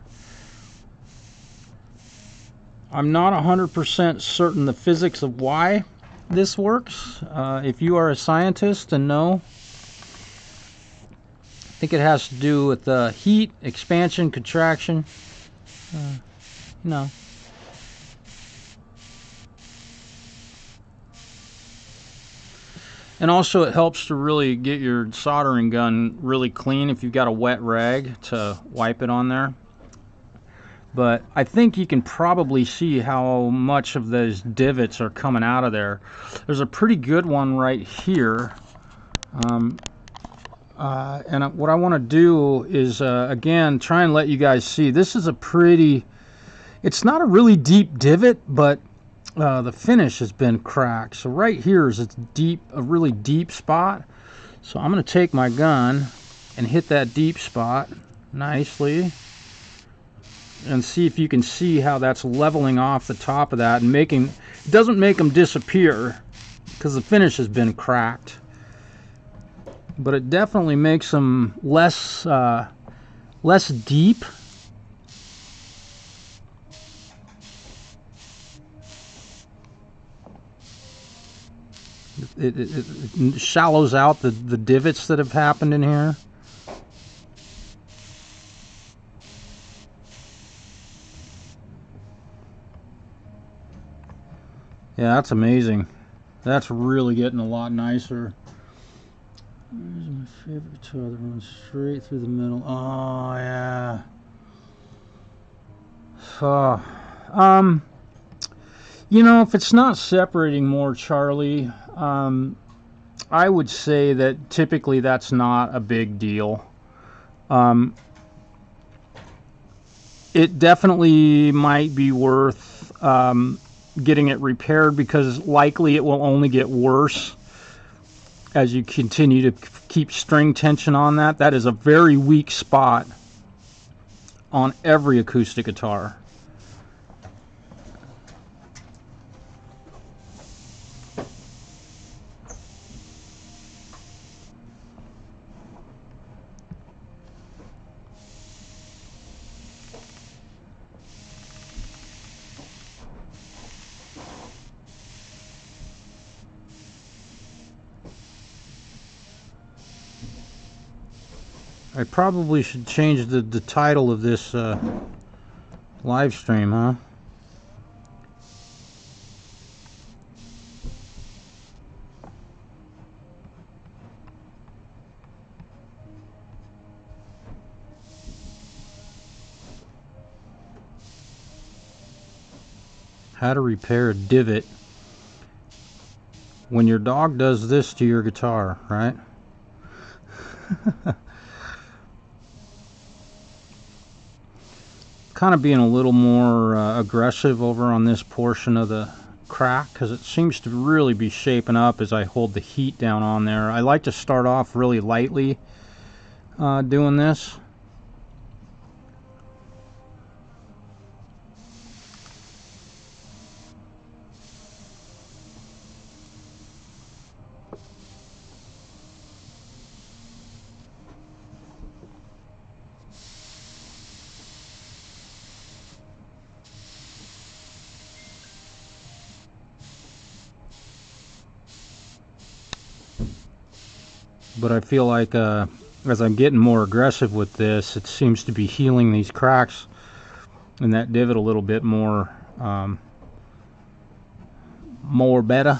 not 100% certain the physics of why this works. If you are a scientist and know, I think it has to do with heat, expansion, contraction, you know. And also it helps to really get your soldering gun really clean if you've got a wet rag to wipe it on there. But I think you can probably see how much of those divots are coming out of there. There's a pretty good one right here. And what I want to do is, again, try and let you guys see. This is a pretty, it's not a really deep divot, but the finish has been cracked. So right here is a really deep spot. So I'm going to take my gun and hit that deep spot nicely, and see if you can see how that's leveling off the top of that and making, it doesn't make them disappear because the finish has been cracked, but it definitely makes them less deep. It shallows out the divots that have happened in here. Yeah, that's amazing. That's really getting a lot nicer. Where's my favorite two other ones? Straight through the middle. Oh, yeah. Oh, you know, if it's not separating more, Charlie, I would say that typically that's not a big deal. It definitely might be worth getting it repaired, because likely it will only get worse as you continue to keep string tension on that. That is a very weak spot on every acoustic guitar. I probably should change the title of this live stream, huh? How to repair a divot when your dog does this to your guitar, right? Kind of being a little more aggressive over on this portion of the crack, because it seems to really be shaping up as I hold the heat down on there. I like to start off really lightly doing this. But I feel like as I'm getting more aggressive with this, it seems to be healing these cracks in that divot a little bit more better.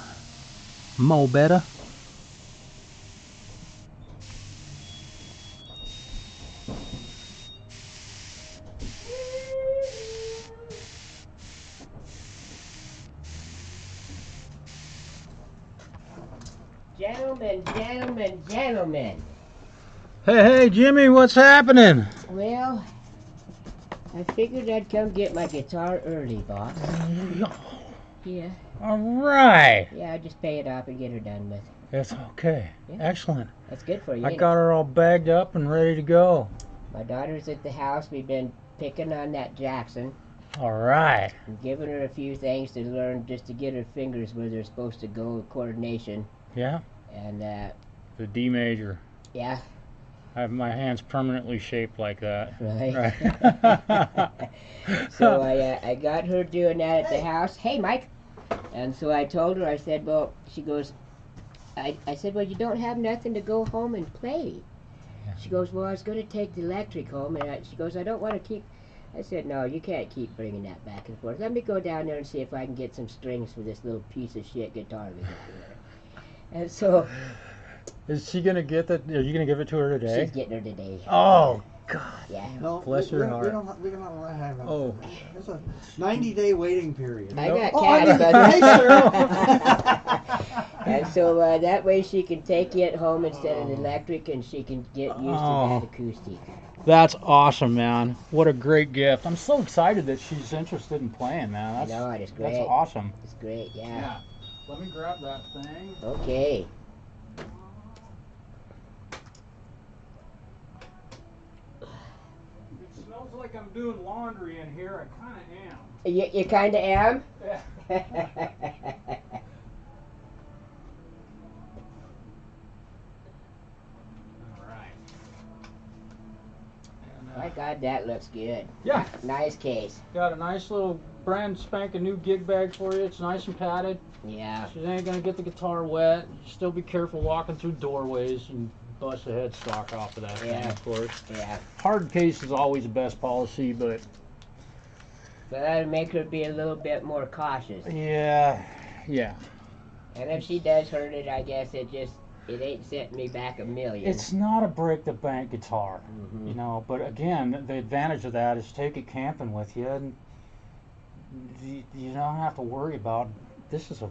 Gentlemen. Hey, Jimmy, what's happening? Well, I figured I'd come get my guitar early, boss. Yeah. All right. Yeah, I'd just pay it off and get her done with. That's okay. Yeah. Excellent. That's good for you. I got her all bagged up and ready to go. My daughter's at the house. We've been picking on that Jackson All right. and giving her a few things to learn just to get her fingers where they're supposed to go, coordination. Yeah. And The D major. yeah, I have my hands permanently shaped like that. right. Right. So I got her doing that at the house. Hey, Mike. And so I told her, I said, well, she goes, I said, well, you don't have nothing to go home and play. She goes, well, I was going to take the electric home. And she goes, I don't want to keep. I said, no, you can't keep bringing that back and forth. Let me go down there and see if I can get some strings for this little piece of shit guitar we got here. And so. Is she gonna get that? Are you gonna give it to her today? She's getting her today. Oh God. Yeah. No, Bless your heart. We don't have that. Oh. There's a 90-day waiting period. I got Oh, candy, hey, brother. And so that way she can take it home instead of the electric, and she can get used to that acoustic. That's awesome, man. What a great gift. I'm so excited that she's interested in playing, man. That's, No, it's great. That's awesome. It's great, yeah. Let me grab that thing. Okay. It smells like I'm doing laundry in here. I kind of am. You kind of am? Yeah. My God, that looks good. Yeah. Nice case. Got a nice little brand spanking new gig bag for you. It's nice and padded. Yeah. She ain't gonna get the guitar wet. Still be careful walking through doorways and bust the headstock off of that thing, Yeah. of course. Yeah. Hard case is always the best policy, but But that'll make her be a little bit more cautious. yeah. And if she does hurt it, I guess it ain't setting me back a million. It's not a break the bank guitar, Mhm. you know. But again, the advantage of that is take it camping with you, and you don't have to worry about. This is a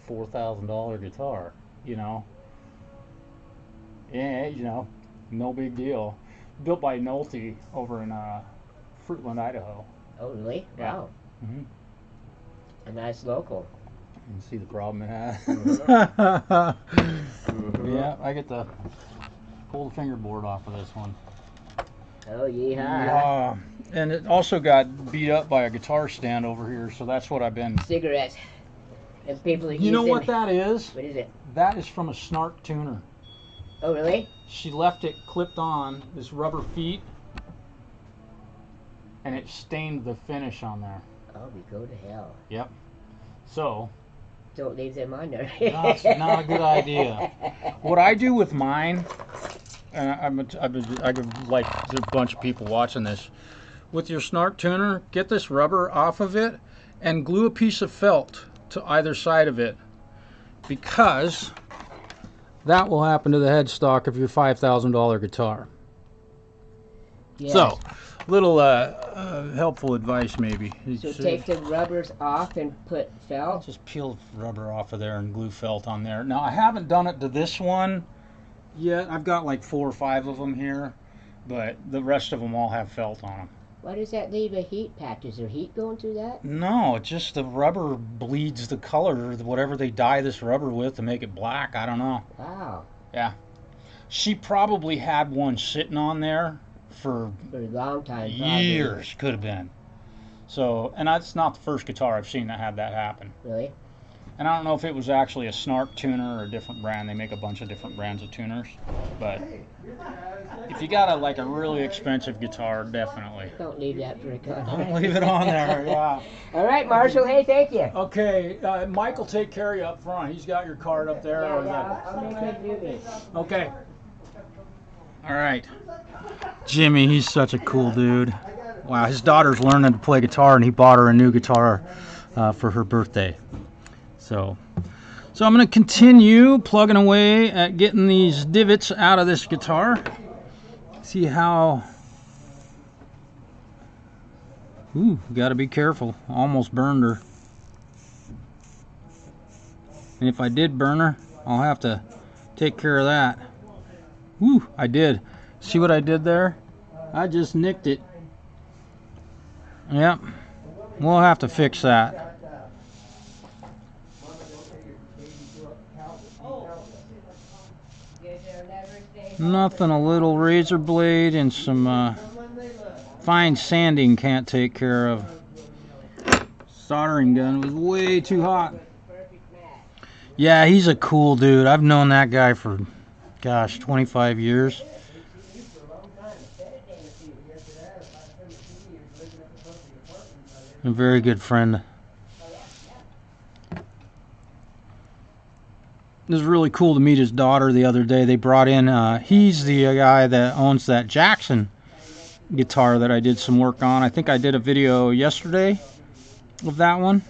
$4,000 guitar, you know. Yeah, you know, no big deal. Built by Nolte over in Fruitland, Idaho. Oh, really? Yeah. Wow. Mm-hmm. A nice local. You can see the problem it has. Mhm. Yeah, I get to pull the fingerboard off of this one. Oh, yeehaw. Yeah, and it also got beat up by a guitar stand over here, so that's what I've been. Cigarettes. And people You know what that? that is? What is it? That is from a Snark tuner. Oh, really? She left it clipped on this rubber feet, and it stained the finish on there. Oh, we go to hell. Yep. So Don't leave them on there. that's not a good idea. What I do with mine, and I could like there's a bunch of people watching this. With your Snark tuner, get this rubber off of it and glue a piece of felt to either side of it, because that will happen to the headstock of your $5,000 guitar. Yes. So, little helpful advice maybe. So take the rubbers off and put felt. Just peel rubber off of there and glue felt on there. Now I haven't done it to this one yet. I've got like 4 or 5 of them here, but the rest of them all have felt on them. Why does that leave a heat patch? Is there heat going through that? No, it's just the rubber bleeds the color, whatever they dye this rubber with to make it black. I don't know. Wow. Yeah. She probably had one sitting on there for For a long time. years, could have been. So, and that's not the first guitar I've seen that had that happen. Probably. Really? And I don't know if it was actually a Snark tuner or a different brand. They make a bunch of different brands of tuners. But if you got a really expensive guitar, definitely. Don't leave that for a Don't contract. leave it on there, yeah. All right, Marshall. Hey, thank you. Okay, Mike will take care of you up front. He's got your card up there. I'll make him do this. Okay. All right. Jimmy, he's such a cool dude. Wow, his daughter's learning to play guitar, and he bought her a new guitar for her birthday. So I'm going to continue plugging away at getting these divots out of this guitar. See how... Ooh, got to be careful. Almost burned her. And if I did burn her, I'll have to take care of that. Woo, I did. See what I did there? I just nicked it. Yep. We'll have to fix that. Nothing a little razor blade and some fine sanding can't take care of. Soldering gun was way too hot. Yeah, he's a cool dude. I've known that guy for, gosh, 25 years. A very good friend. It was really cool to meet his daughter the other day. They brought in, he's the guy that owns that Jackson guitar that I did some work on. I think I did a video yesterday of that one.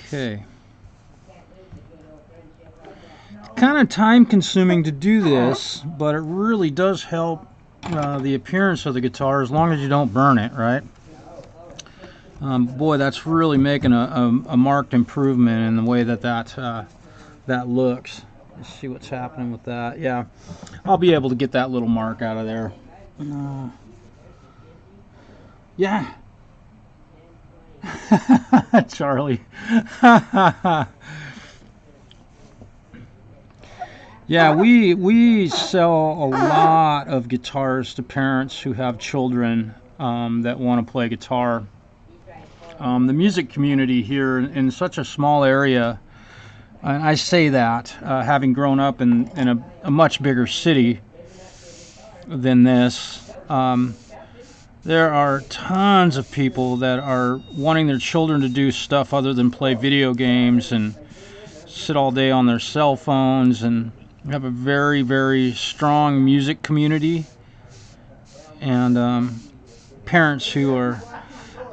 Okay. Kind of time consuming to do this, but it really does help the appearance of the guitar as long as you don't burn it, right? Boy, that's really making a marked improvement in the way that looks. Let's see what's happening with that. Yeah, I'll be able to get that little mark out of there. Yeah. Charlie. Yeah, we sell a lot of guitars to parents who have children that want to play guitar. The music community here in such a small area, and I say that having grown up in a much bigger city than this, there are tons of people that are wanting their children to do stuff other than play video games and sit all day on their cell phones, and we have a very, very strong music community, and parents who are,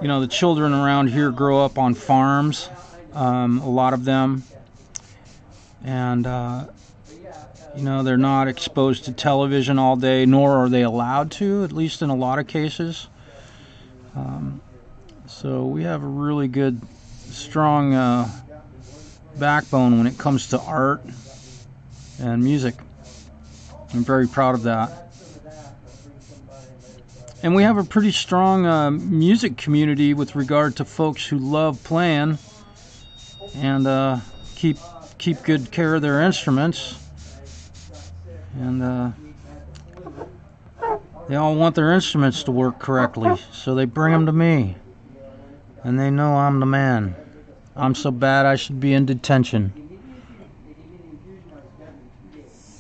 you know, the children around here grow up on farms, a lot of them, and you know, they're not exposed to television all day, nor are they allowed to, at least in a lot of cases. So we have a really good, strong backbone when it comes to art and music. I'm very proud of that. And we have a pretty strong music community with regard to folks who love playing and keep good care of their instruments. And they all want their instruments to work correctly, so they bring them to me. And they know I'm the man. I'm so bad I should be in detention.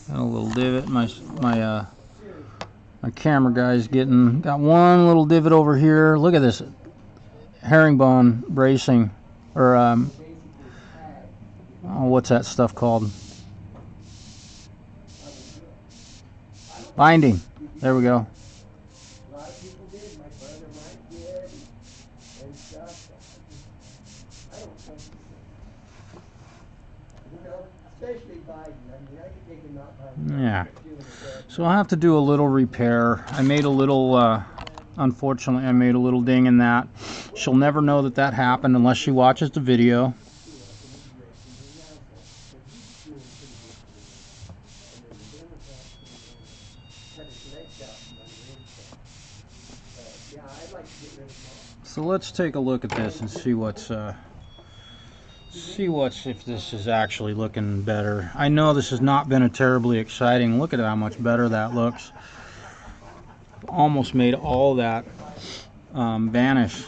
Got a little divot. My camera guy's got one little divot over here. Look at this herringbone bracing, or oh, what's that stuff called? Binding. There we go. Yeah. So I'll have to do a little repair. I made a little, unfortunately, I made a little ding in that. She'll never know that that happened unless she watches the video. So let's take a look at this and see if this is actually looking better. I know this has not been a terribly exciting. Look at how much better that looks. Almost made all that vanish.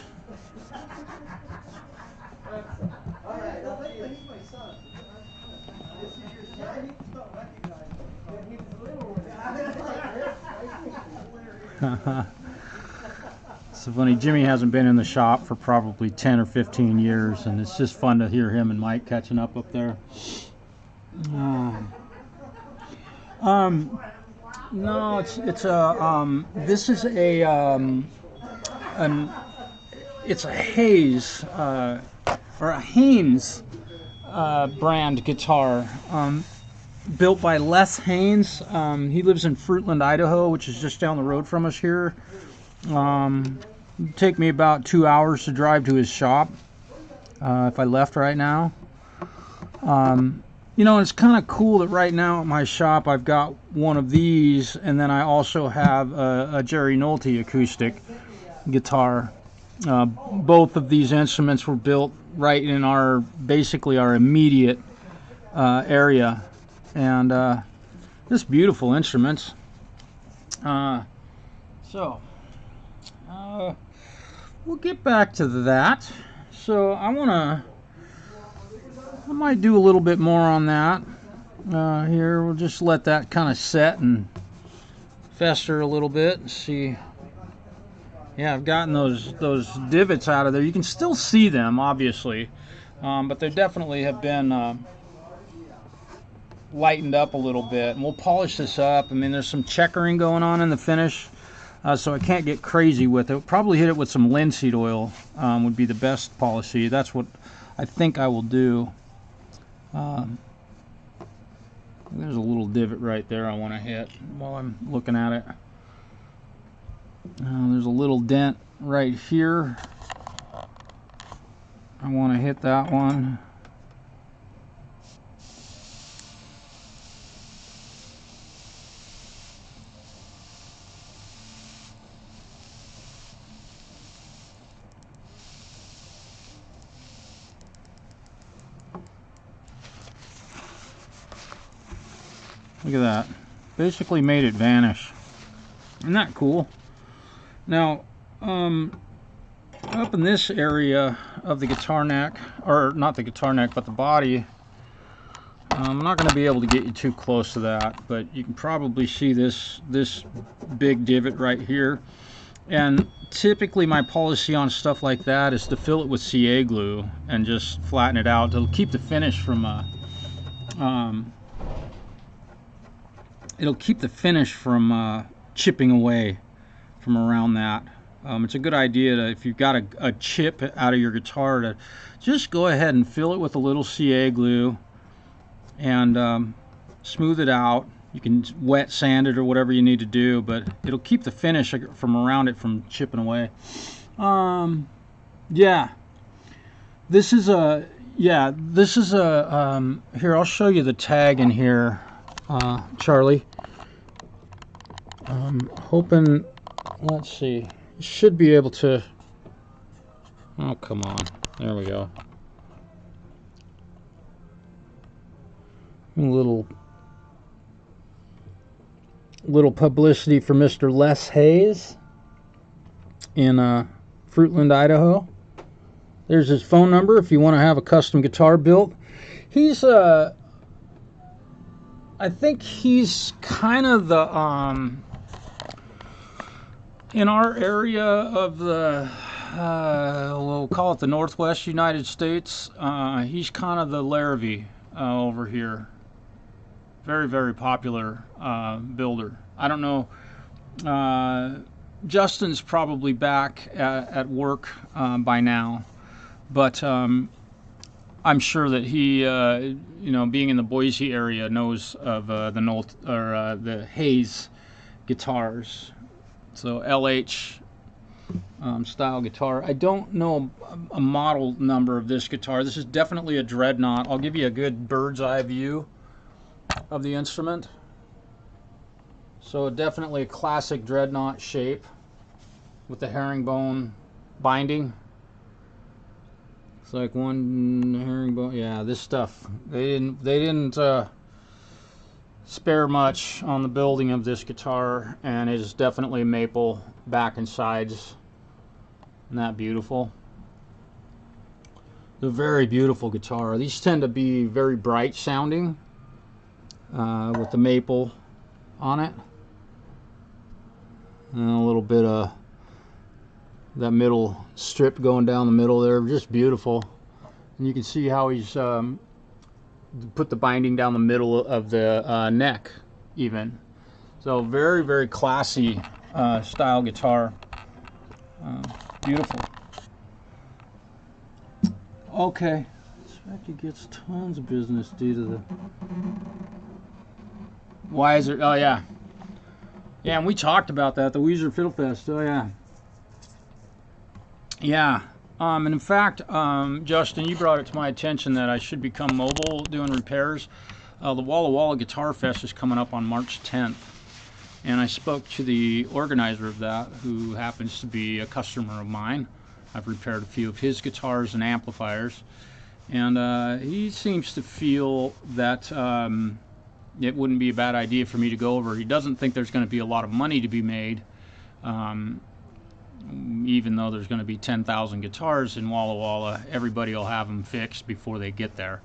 So funny, Jimmy hasn't been in the shop for probably 10 or 15 years, and it's just fun to hear him and Mike catching up there. No, it's a this is a it's a Hayes or a Haynes brand guitar, built by Les Haynes. He lives in Fruitland, Idaho, which is just down the road from us here. It'd take me about 2 hours to drive to his shop if I left right now. You know, it's kind of cool that right now at my shop I've got one of these, and then I also have a Jerry Nolte acoustic guitar. Both of these instruments were built right in our, basically our immediate area, and just beautiful instruments. So we'll get back to that. So I might do a little bit more on that here. We'll just let that kind of set and fester a little bit and see. Yeah, I've gotten those divots out of there. You can still see them, obviously, but they definitely have been lightened up a little bit. And we'll polish this up. I mean, there's some checkering going on in the finish, so I can't get crazy with it. Probably hit it with some linseed oil would be the best policy. That's what I think I will do. There's a little divot right there I want to hit while I'm looking at it. There's a little dent right here. I want to hit that one. Look at that. Basically made it vanish. Isn't that cool? Now, up in this area of the guitar neck, or not the guitar neck, but the body, I'm not going to be able to get you too close to that, but you can probably see this big divot right here. And typically my policy on stuff like that is to fill it with CA glue and just flatten it out. It'll keep the finish from chipping away from around that. It's a good idea to, if you've got a chip out of your guitar, to just go ahead and fill it with a little CA glue and smooth it out. You can wet sand it or whatever you need to do, but it'll keep the finish from around it from chipping away. Yeah, this is a here, I'll show you the tag in here, Charlie. Hoping, let's see, should be able to, oh come on, there we go. A little publicity for Mr. Les Hayes in Fruitland, Idaho. There's his phone number if you want to have a custom guitar built. He's I think he's kind of the in our area of the we'll call it the Northwest United States, he's kind of the Larrabee over here. Very, very popular builder. I don't know, Justin's probably back at work by now, but I'm sure that he, you know, being in the Boise area, knows of the Hayes guitars. So LH style guitar. I don't know a model number of this guitar. This is definitely a Dreadnought. I'll give you a good bird's eye view of the instrument. So definitely a classic Dreadnought shape with the herringbone binding. It's like one herringbone. Yeah, this stuff, they didn't spare much on the building of this guitar, and it is definitely maple back and sides. Isn't that beautiful? It's a very beautiful guitar. These tend to be very bright sounding with the maple on it, and a little bit of that middle strip going down the middle there, just beautiful. And you can see how he's put the binding down the middle of the neck even. So very, very classy style guitar. Beautiful. Okay, this record gets tons of business due to the... Why is it? Oh yeah, yeah, and we talked about that, the Weezer Fiddle Fest. Oh yeah. Yeah. And in fact, Justin, you brought it to my attention that I should become mobile doing repairs. The Walla Walla Guitar Fest is coming up on March 10th. And I spoke to the organizer of that, who happens to be a customer of mine. I've repaired a few of his guitars and amplifiers. And he seems to feel that it wouldn't be a bad idea for me to go over. He doesn't think there's going to be a lot of money to be made. Even though there's going to be 10,000 guitars in Walla Walla, everybody will have them fixed before they get there.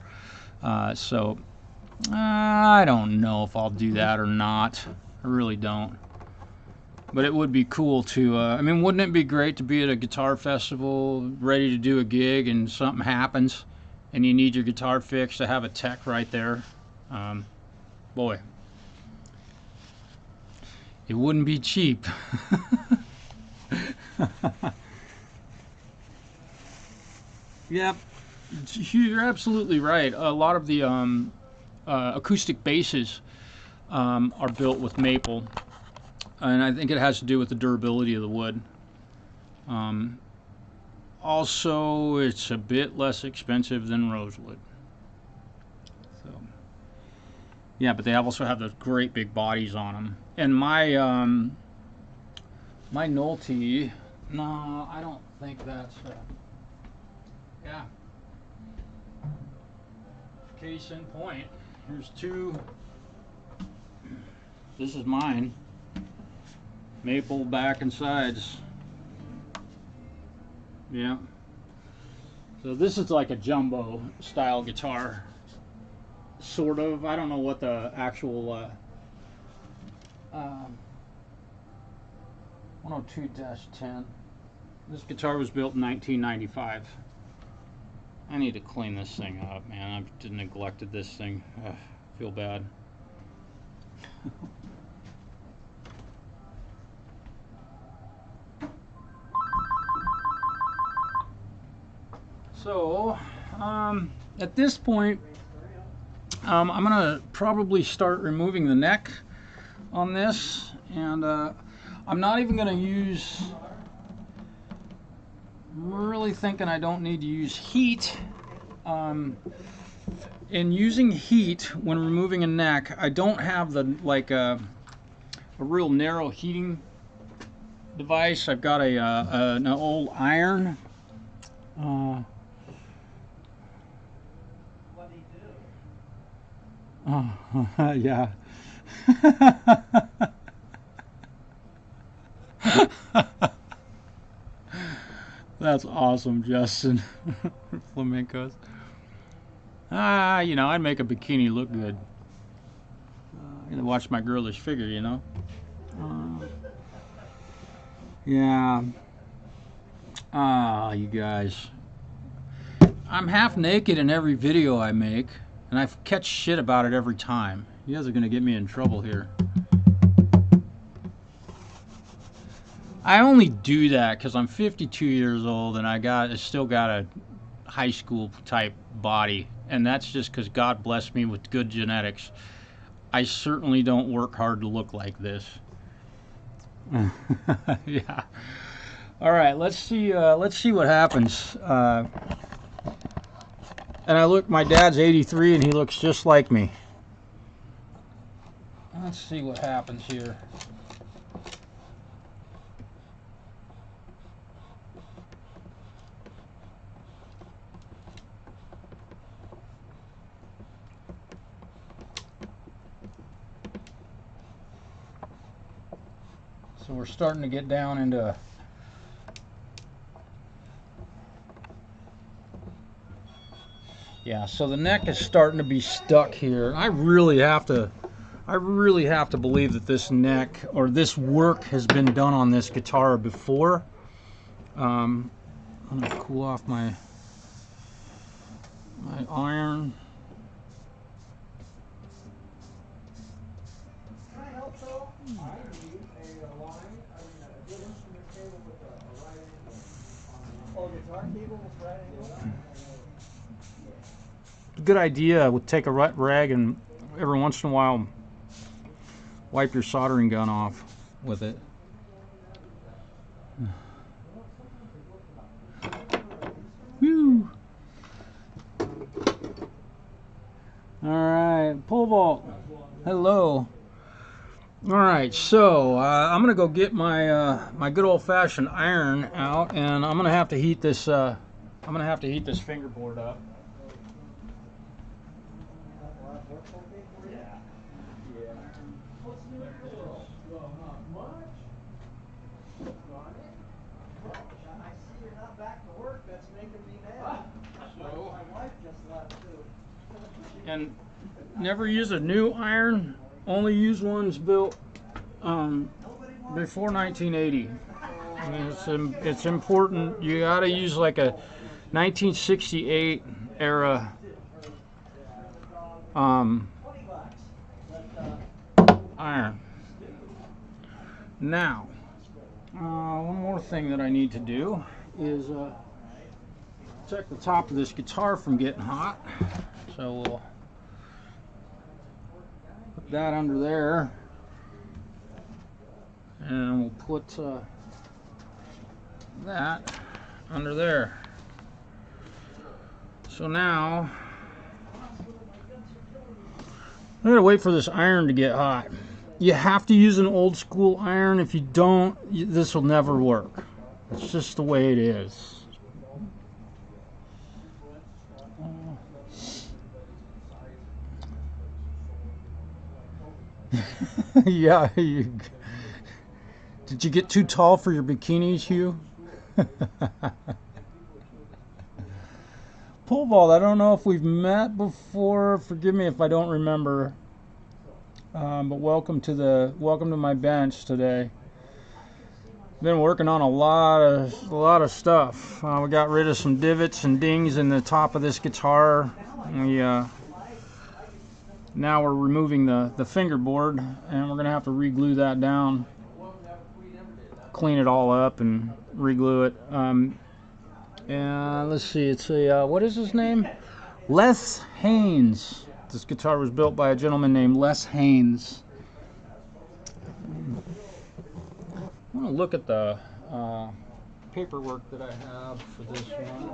So I don't know if I'll do that or not. I really don't. But it would be cool to, I mean, wouldn't it be great to be at a guitar festival, ready to do a gig, and something happens, and you need your guitar fixed, to have a tech right there? Boy, it wouldn't be cheap. Yep, you're absolutely right. A lot of the acoustic basses are built with maple, and I think it has to do with the durability of the wood. Also, it's a bit less expensive than rosewood. So, yeah, but they also have those great big bodies on them. And my my Nolte, no, I don't think that's, yeah. Case in point, here's two. This is mine. Maple back and sides. Yeah. So this is like a jumbo style guitar. Sort of. I don't know what the actual 102-10. This guitar was built in 1995. I need to clean this thing up, man. I've neglected this thing. Ugh, I feel bad. So, at this point, I'm gonna probably start removing the neck on this, and I'm not even gonna use, I'm really thinking I don't need to use heat. In using heat when removing a neck, I don't have the a real narrow heating device. I've got an old iron. Oh, yeah. That's awesome, Justin. Flamencos. You know, I'd make a bikini look good. And watch my girlish figure, you know. Yeah. You guys. I'm half naked in every video I make, and I catch shit about it every time. You guys are gonna get me in trouble here. I only do that because I'm 52 years old and I still got a high school type body, and that's just because God blessed me with good genetics. I certainly don't work hard to look like this. Yeah. All right, let's see what happens. And I look, my dad's 83 and he looks just like me. Let's see what happens here. So we're starting to get down into yeah, so the neck is starting to be stuck here. I really have to believe that this neck or this work has been done on this guitar before. I'm gonna cool off my iron. Can I help though? I need a line, a good instrument cable with a right angle. Oh, guitar cable with right angle? Good idea would take a rag and every once in a while wipe your soldering gun off with it. All right, pole vault. Hello. All right, so I'm gonna go get my my good old-fashioned iron out, and I'm gonna have to heat this. Fingerboard up. I see you're not back to work. That's making me mad. So, My wife just left too. and never use a new iron. Only use ones built before 1980. I mean, it's important. You got to use like a 1968 era iron. Now, one more thing that I need to do is check the top of this guitar from getting hot. So we'll put that under there, and we'll put that under there. So now I'm gonna wait for this iron to get hot. You have to use an old school iron. If you don't, this will never work. It's just the way it is. Yeah. Did you get too tall for your bikinis, Hugh? Pole vault, I don't know if we've met before. Forgive me if I don't remember. But welcome to my bench today. Been working on a lot of stuff. We got rid of some divots and dings in the top of this guitar. Now we're removing the fingerboard, and we're gonna have to re-glue that down, clean it all up, and re-glue it. And let's see, it's a what is his name? Les Haynes. This guitar was built by a gentleman named Les Haynes. I want to look at the paperwork that I have for this one.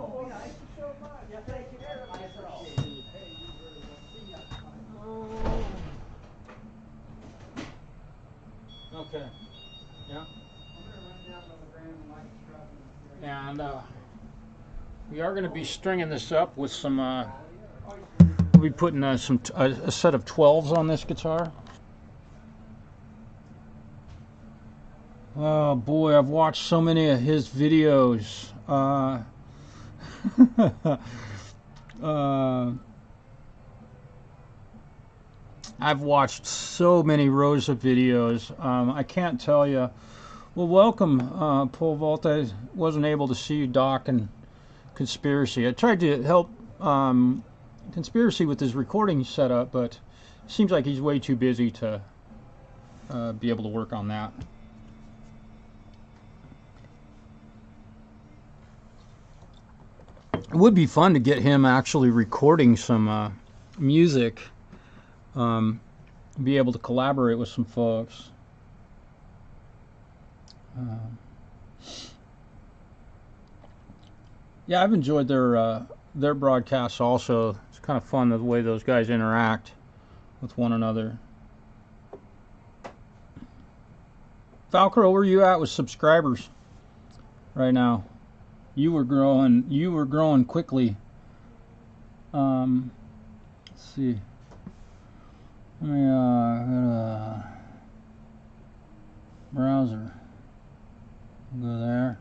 Okay. Yeah. And we are going to be stringing this up with some. We'll be putting a set of 12s on this guitar. Oh boy, I've watched so many of his videos. I've watched so many rows of videos. I can't tell you. Well, welcome, Pole Vault. I wasn't able to see you, Doc, and Conspiracy. I tried to help Conspiracy with his recording setup, but it seems like he's way too busy to be able to work on that. It would be fun to get him actually recording some music, be able to collaborate with some folks. Yeah, I've enjoyed their broadcasts also. It's kind of fun the way those guys interact with one another. Falcro, where are you at with subscribers right now? You were growing quickly. Let's see. Let me go to browser. Go there.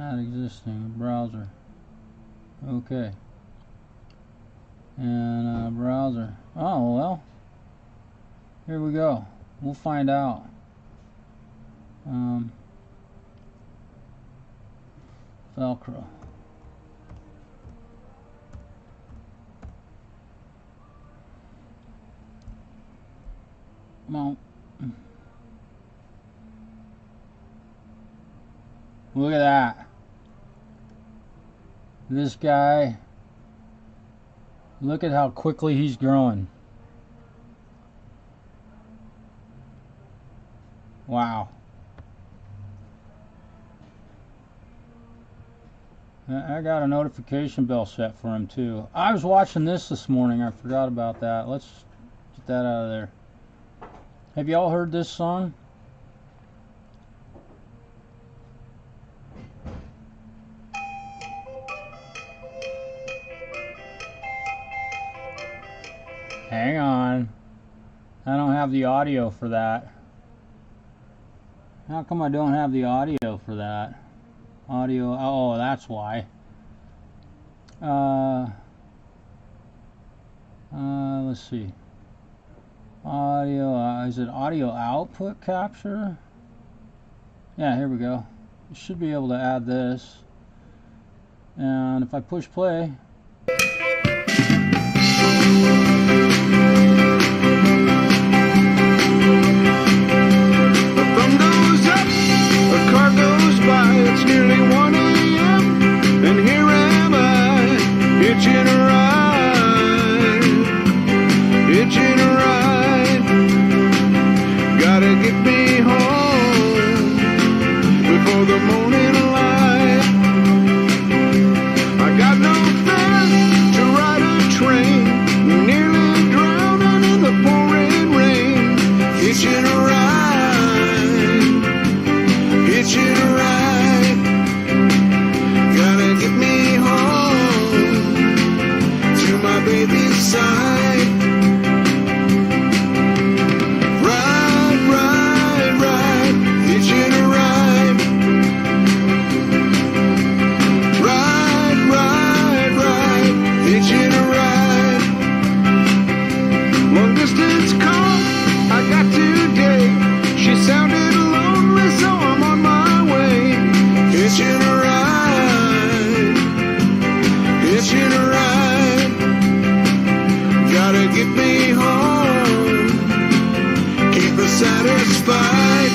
Add existing browser. Okay. And browser. Oh well. Here we go. We'll find out. Velcro. Come on. Look at that. This guy. Look at how quickly he's growing. Wow. I got a notification bell set for him too. I was watching this morning. I forgot about that. Let's get that out of there. Have you all heard this song? Hang on. I don't have the audio for that. How come I don't have the audio for that? Audio, oh, that's why. Let's see. Audio, is it audio output capture? Yeah, here we go. You should be able to add this. And if I push play, it's nearly 1 a.m. and here am I, hitching a ride, gotta get me home before the morning light. I got no fare to ride a train, nearly drowning in the pouring rain, hitching a ride, hitching a ride. Baby's side. Ride, ride, ride, hitching a ride. Ride, ride, ride, hitching a ride. Long distance call I got today. She sounded lonely, so I'm on my way. Hitching a ride, hitching a ride. Gotta get me home, keep her satisfied.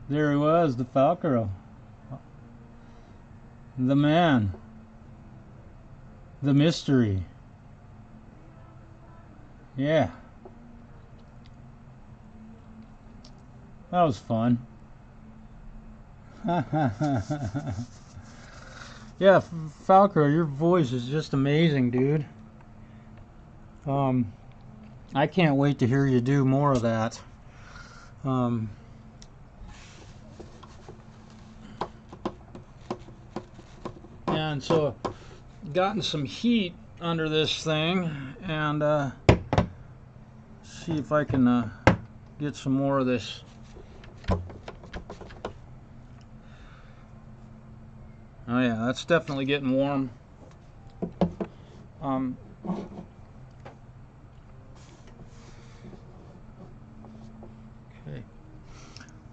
There he was, the Falcaro. The man. The mystery. Yeah. That was fun. Yeah, Falcaro, your voice is just amazing, dude. I can't wait to hear you do more of that. And so gotten some heat under this thing, and see if I can get some more of this. Oh yeah, that's definitely getting warm. Okay,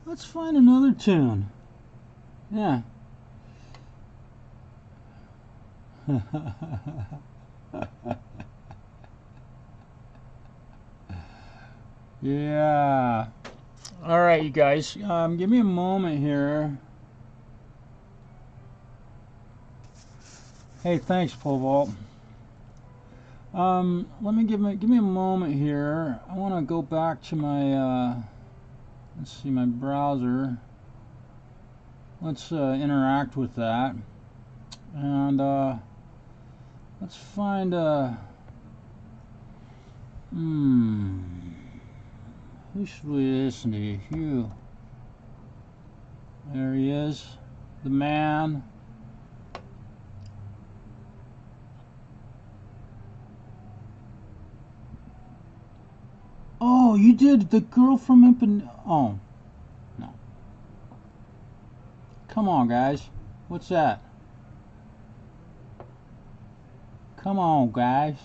let's find another tune. Yeah. Yeah. All right, you guys. Give me a moment here. Hey, thanks, Pole Vault. Let me give me a moment here. I want to go back to my let's see, my browser. Let's interact with that, and let's find who should we listen to? Hugh. There he is, the man. Oh, you did the girl from Oh, no. Come on, guys. What's that? Come on, guys.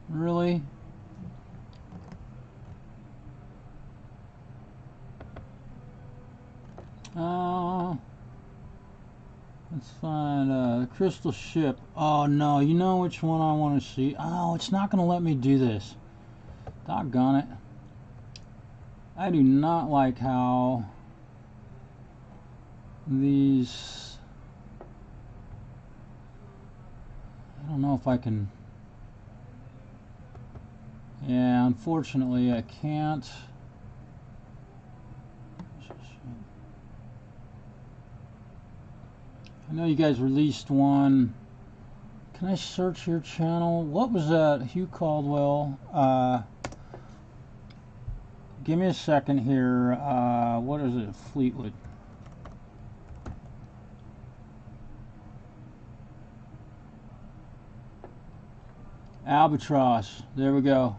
Really? Let's find the crystal ship. Oh no, you know which one I want to see. Oh, it's not going to let me do this. Doggone it. I do not like how these... I don't know if I can... Yeah, unfortunately I can't. I know you guys released one. Can I search your channel? What was that? Hugh Caldwell. Give me a second here. What is it? Fleetwood. Albatross. There we go.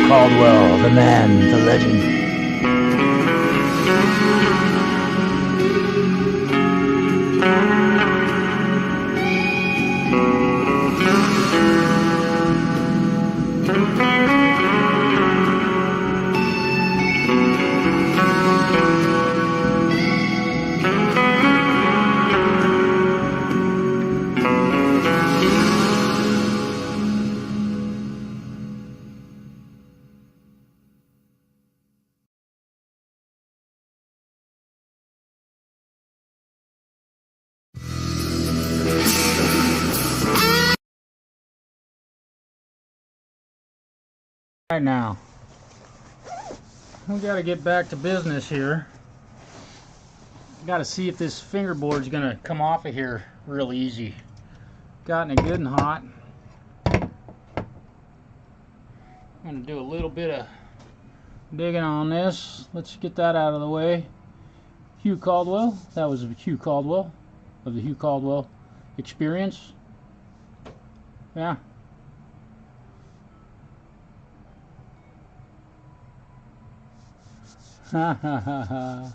Caldwell, the man, the legend. Right now, we got to get back to business here. Got to see if this fingerboard's gonna come off of here real easy. Gotten it good and hot. I'm gonna do a little bit of digging on this. Let's get that out of the way. Hugh Caldwell. That was Hugh Caldwell of the Hugh Caldwell Experience. Yeah. Ha ha ha ha.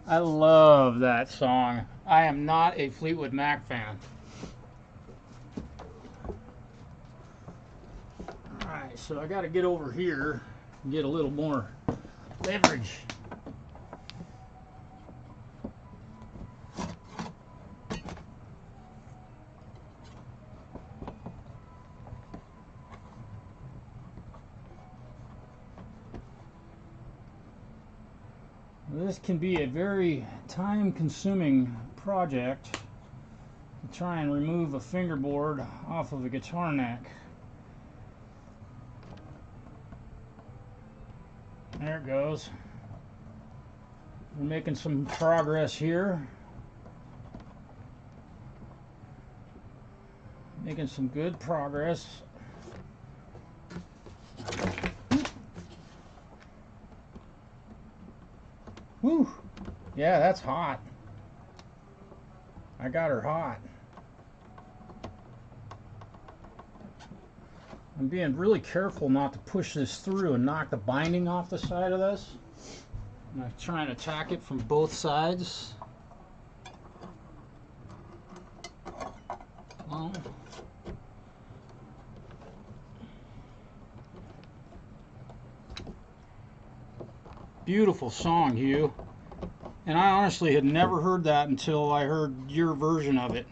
I love that song. I am not a Fleetwood Mac fan. Alright, so I gotta get over here and get a little more leverage. This can be a very time-consuming project to try and remove a fingerboard off of a guitar neck. There it goes. We're making some progress here. Making some good progress. Whew. Yeah, that's hot. I got her hot. I'm being really careful not to push this through and knock the binding off the side of this. I'm trying to attack it from both sides. Well, beautiful song, Hugh. And I honestly had never heard that until I heard your version of it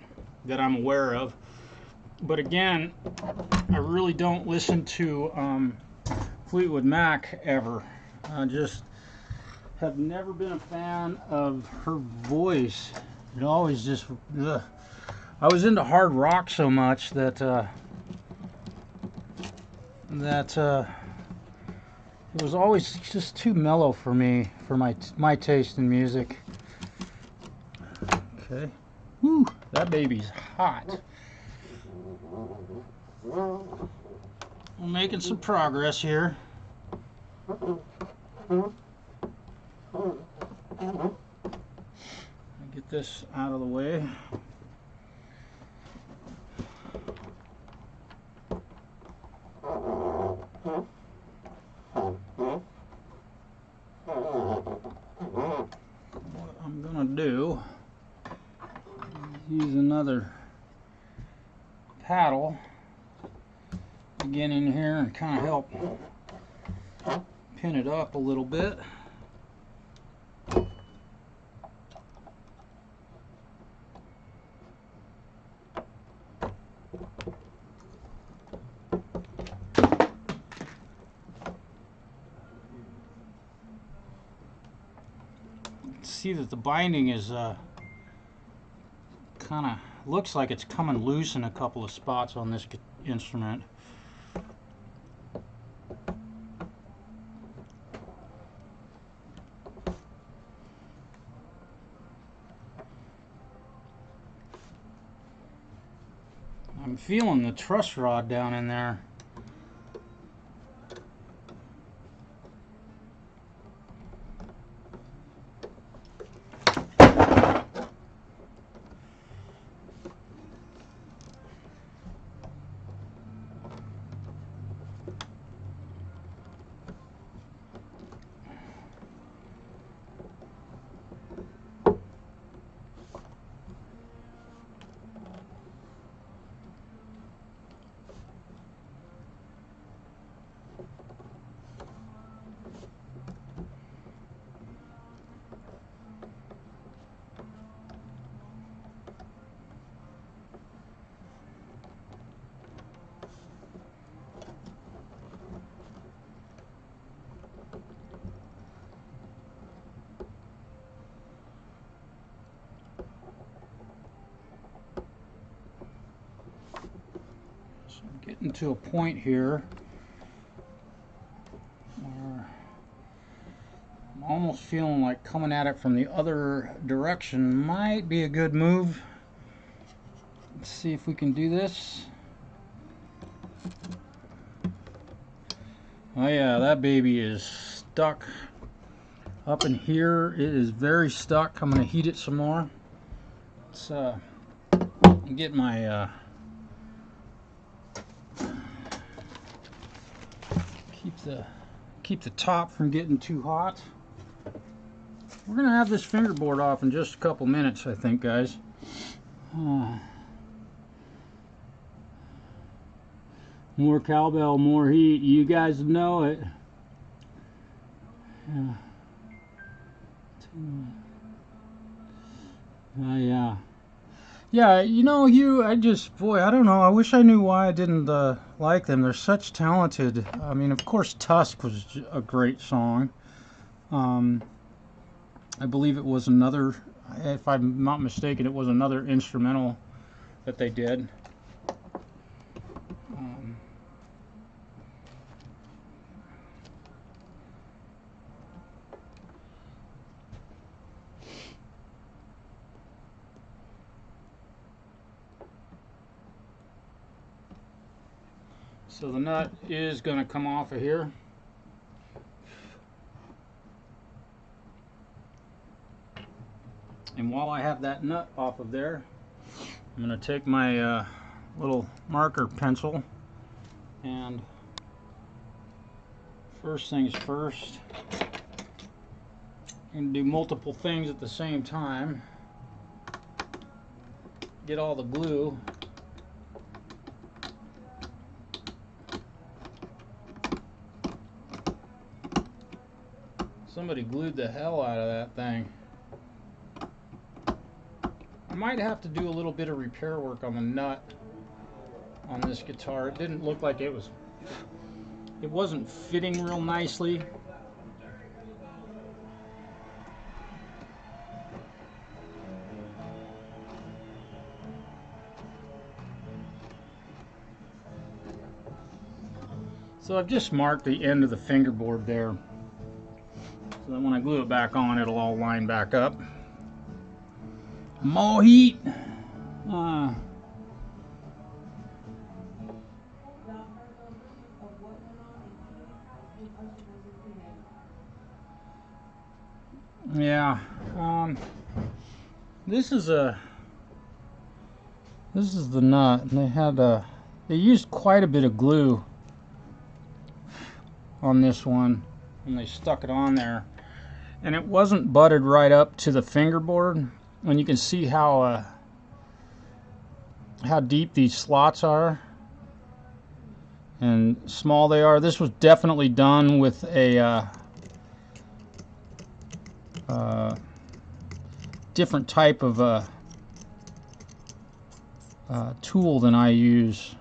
that I'm aware of. But again, I really don't listen to Fleetwood Mac ever. I just have never been a fan of her voice. It always just... ugh. I was into hard rock so much that it was always just too mellow for me, for my taste in music. Okay. Whew, that baby's hot. We're making some progress here. Get this out of the way. What I'm gonna do is use another paddle to get in here and kind of help pin it up a little bit. See that the binding is kind of looks like it's coming loose in a couple of spots on this instrument. I'm feeling the truss rod down in there. So I'm getting to a point here I'm almost feeling like coming at it from the other direction might be a good move. Let's see if we can do this. Oh yeah, that baby is stuck up in here. It is very stuck. I'm going to heat it some more. Let's get my keep the top from getting too hot. We're going to have this fingerboard off in just a couple minutes, I think, guys. More cowbell, more heat. You guys know it. Yeah. Yeah, you know, I just, boy, I don't know. I wish I knew why I didn't like them. They're such talented. I mean, of course, Tusk was a great song. I believe it was another, if I'm not mistaken, it was another instrumental that they did. So the nut is going to come off of here. And while I have that nut off of there, I'm going to take my little marker pencil, and first things first, I'm going to do multiple things at the same time. Get all the glue. Somebody glued the hell out of that thing. I might have to do a little bit of repair work on the nut on this guitar. It didn't look like it wasn't fitting real nicely. So I've just marked the end of the fingerboard there, so that when I glue it back on, it'll all line back up. More heat. Yeah. This is the nut, and they used quite a bit of glue on this one when they stuck it on there, and it wasn't butted right up to the fingerboard. And you can see how deep these slots are and small they are. This was definitely done with a different type of tool than I use.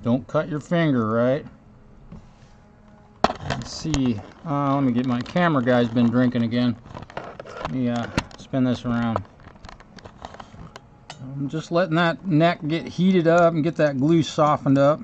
Don't cut your finger, right? Let's see. Let me get my camera guy's been drinking again. Let me spin this around. I'm just letting that neck get heated up and get that glue softened up.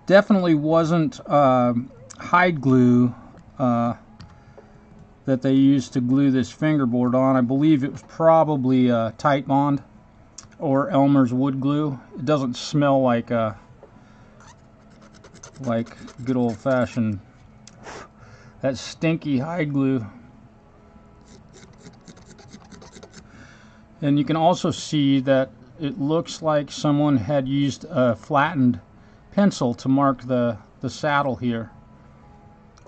Definitely wasn't hide glue that they used to glue this fingerboard on. I believe it was probably Tight Bond or Elmer's wood glue. It doesn't smell like good old-fashioned, that stinky hide glue. And you can also see that it looks like someone had used a flattened pencil to mark the saddle here.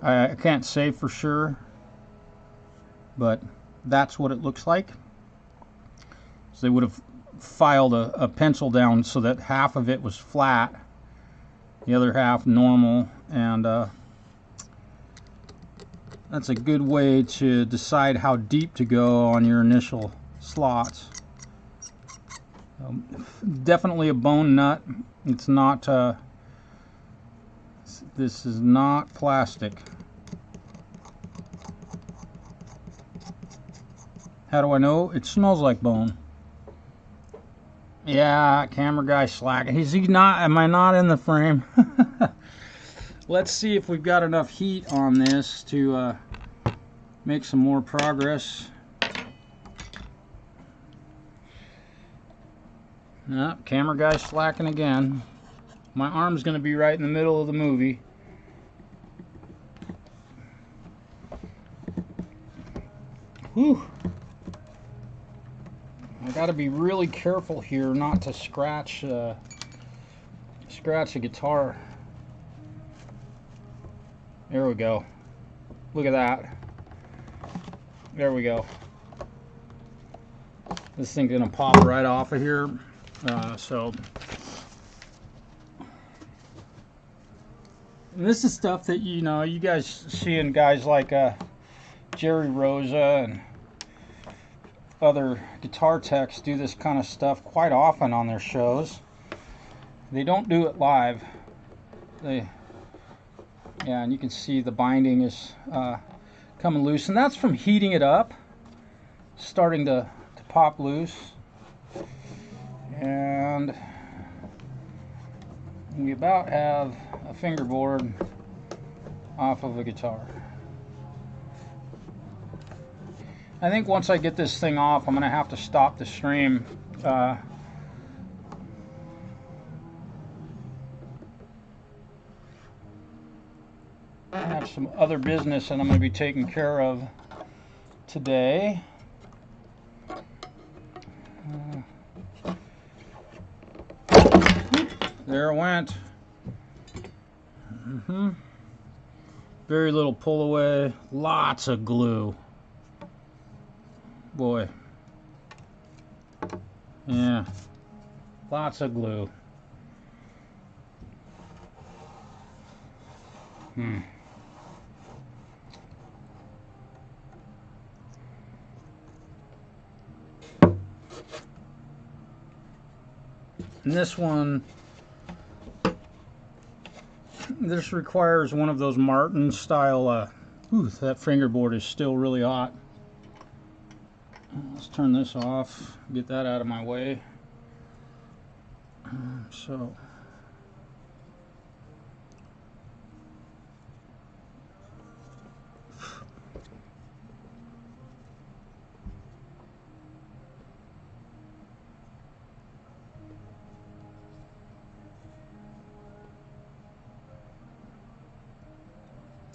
I can't say for sure, but that's what it looks like. So they would have filed a pencil down so that half of it was flat, the other half normal, and that's a good way to decide how deep to go on your initial slots. Definitely a bone nut. It's not This is not plastic. How do I know? It smells like bone. Yeah, camera guy slacking. Is he not? Am I not in the frame? Let's see if we've got enough heat on this to make some more progress. Nope, camera guy slacking again. My arm's going to be right in the middle of the movie. Whew. I got to be really careful here not to scratch the guitar. There we go. Look at that. There we go. This thing's gonna pop right off of here. And this is stuff that you guys see in guys like Jerry Rosa and other guitar techs do this kind of stuff quite often on their shows. They don't do it live. Yeah, and you can see the binding is coming loose, and that's from heating it up, starting to pop loose. And we about have a fingerboard off of a guitar. I think once I get this thing off, I'm going to have to stop the stream. I have some other business that I'm going to be taking care of today. There it went. Very little pull away, lots of glue. Boy. Yeah. Lots of glue. And this one, this requires one of those Martin style, that fingerboard is still really hot. Let's turn this off, get that out of my way. So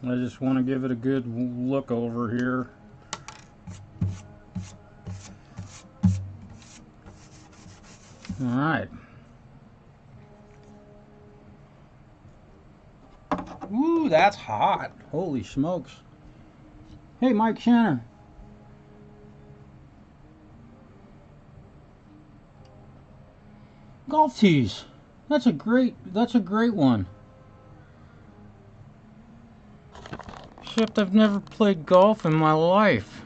I just want to give it a good look over here. All right. Ooh, that's hot. Holy smokes. Hey, Mike Shanner. Golf tees. That's a great one. Except I've never played golf in my life.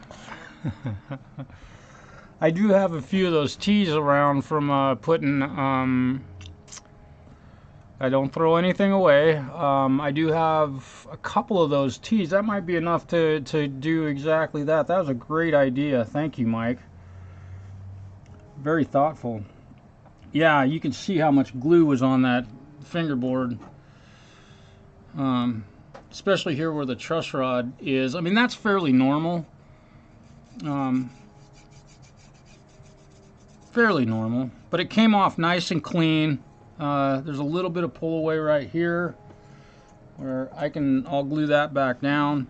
I do have a few of those tees around from putting, I don't throw anything away. I do have a couple of those tees. That might be enough to do exactly that. That was a great idea. Thank you, Mike. Very thoughtful. Yeah, you can see how much glue was on that fingerboard. Especially here where the truss rod is. I mean, that's fairly normal. Fairly normal, but it came off nice and clean. There's a little bit of pull away right here where I'll glue that back down.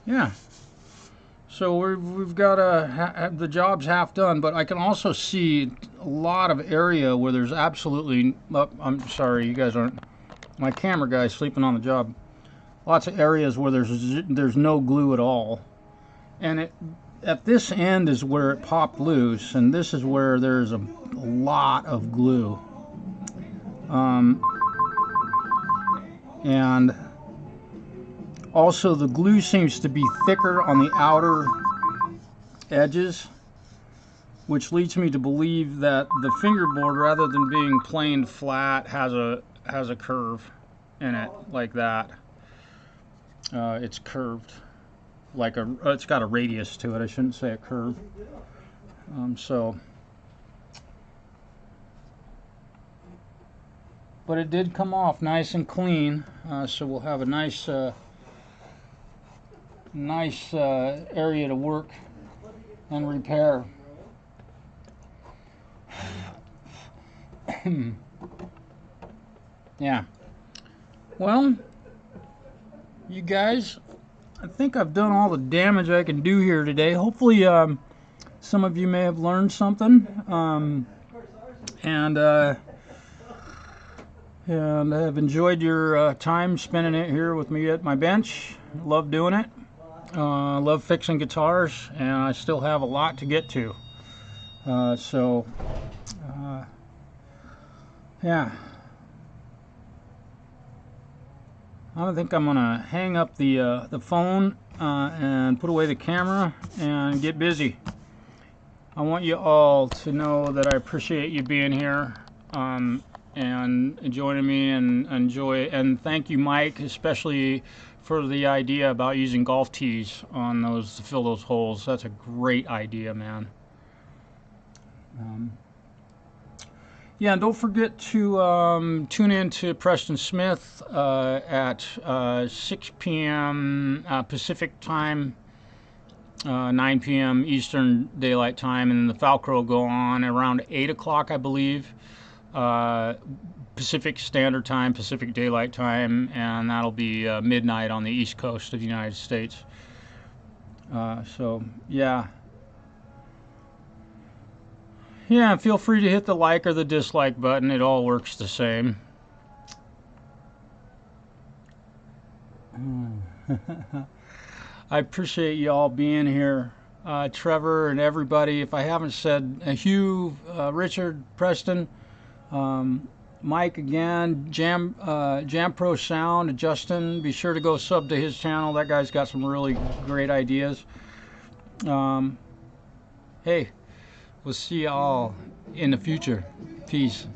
Yeah, so we've got the job's half done, but I can also see a lot of area where there's absolutely, I'm sorry, you guys aren't, my camera guy's sleeping on the job. Lots of areas where there's no glue at all, and at this end is where it popped loose, and this is where there's a lot of glue. And also the glue seems to be thicker on the outer edges, which leads me to believe that the fingerboard, rather than being plain flat, has a curve. in it like that. It's curved, like it's got a radius to it. I shouldn't say a curve. But it did come off nice and clean, so we'll have a nice area to work and repair. Yeah. Well, you guys, I think I've done all the damage I can do here today. Hopefully, some of you may have learned something, and have enjoyed your time spending it here with me at my bench. Love doing it. Love fixing guitars, and I still have a lot to get to. Yeah. I think I'm gonna hang up the phone and put away the camera and get busy. I want you all to know that I appreciate you being here and joining me, and thank you, Mike, especially for the idea about using golf tees on those to fill those holes. That's a great idea, man. Yeah, and don't forget to tune in to Preston Smith at 6 p.m. Pacific time, 9 p.m. Eastern Daylight Time, and then the Falcro will go on around 8 o'clock, I believe, Pacific Standard Time, Pacific Daylight Time, and that'll be midnight on the East Coast of the United States. So, yeah. Yeah, feel free to hit the like or the dislike button. It all works the same. I appreciate you all being here. Trevor and everybody. If I haven't said, Hugh, Richard, Preston, Mike again, Jam Pro Sound, Justin, be sure to go sub to his channel. That guy's got some really great ideas. Hey, we'll see y'all in the future. Peace.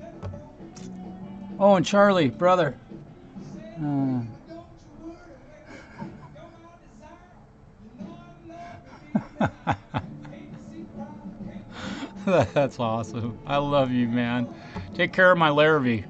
Oh, and Charlie, brother. That's awesome. I love you, man. Take care of my Larrabee.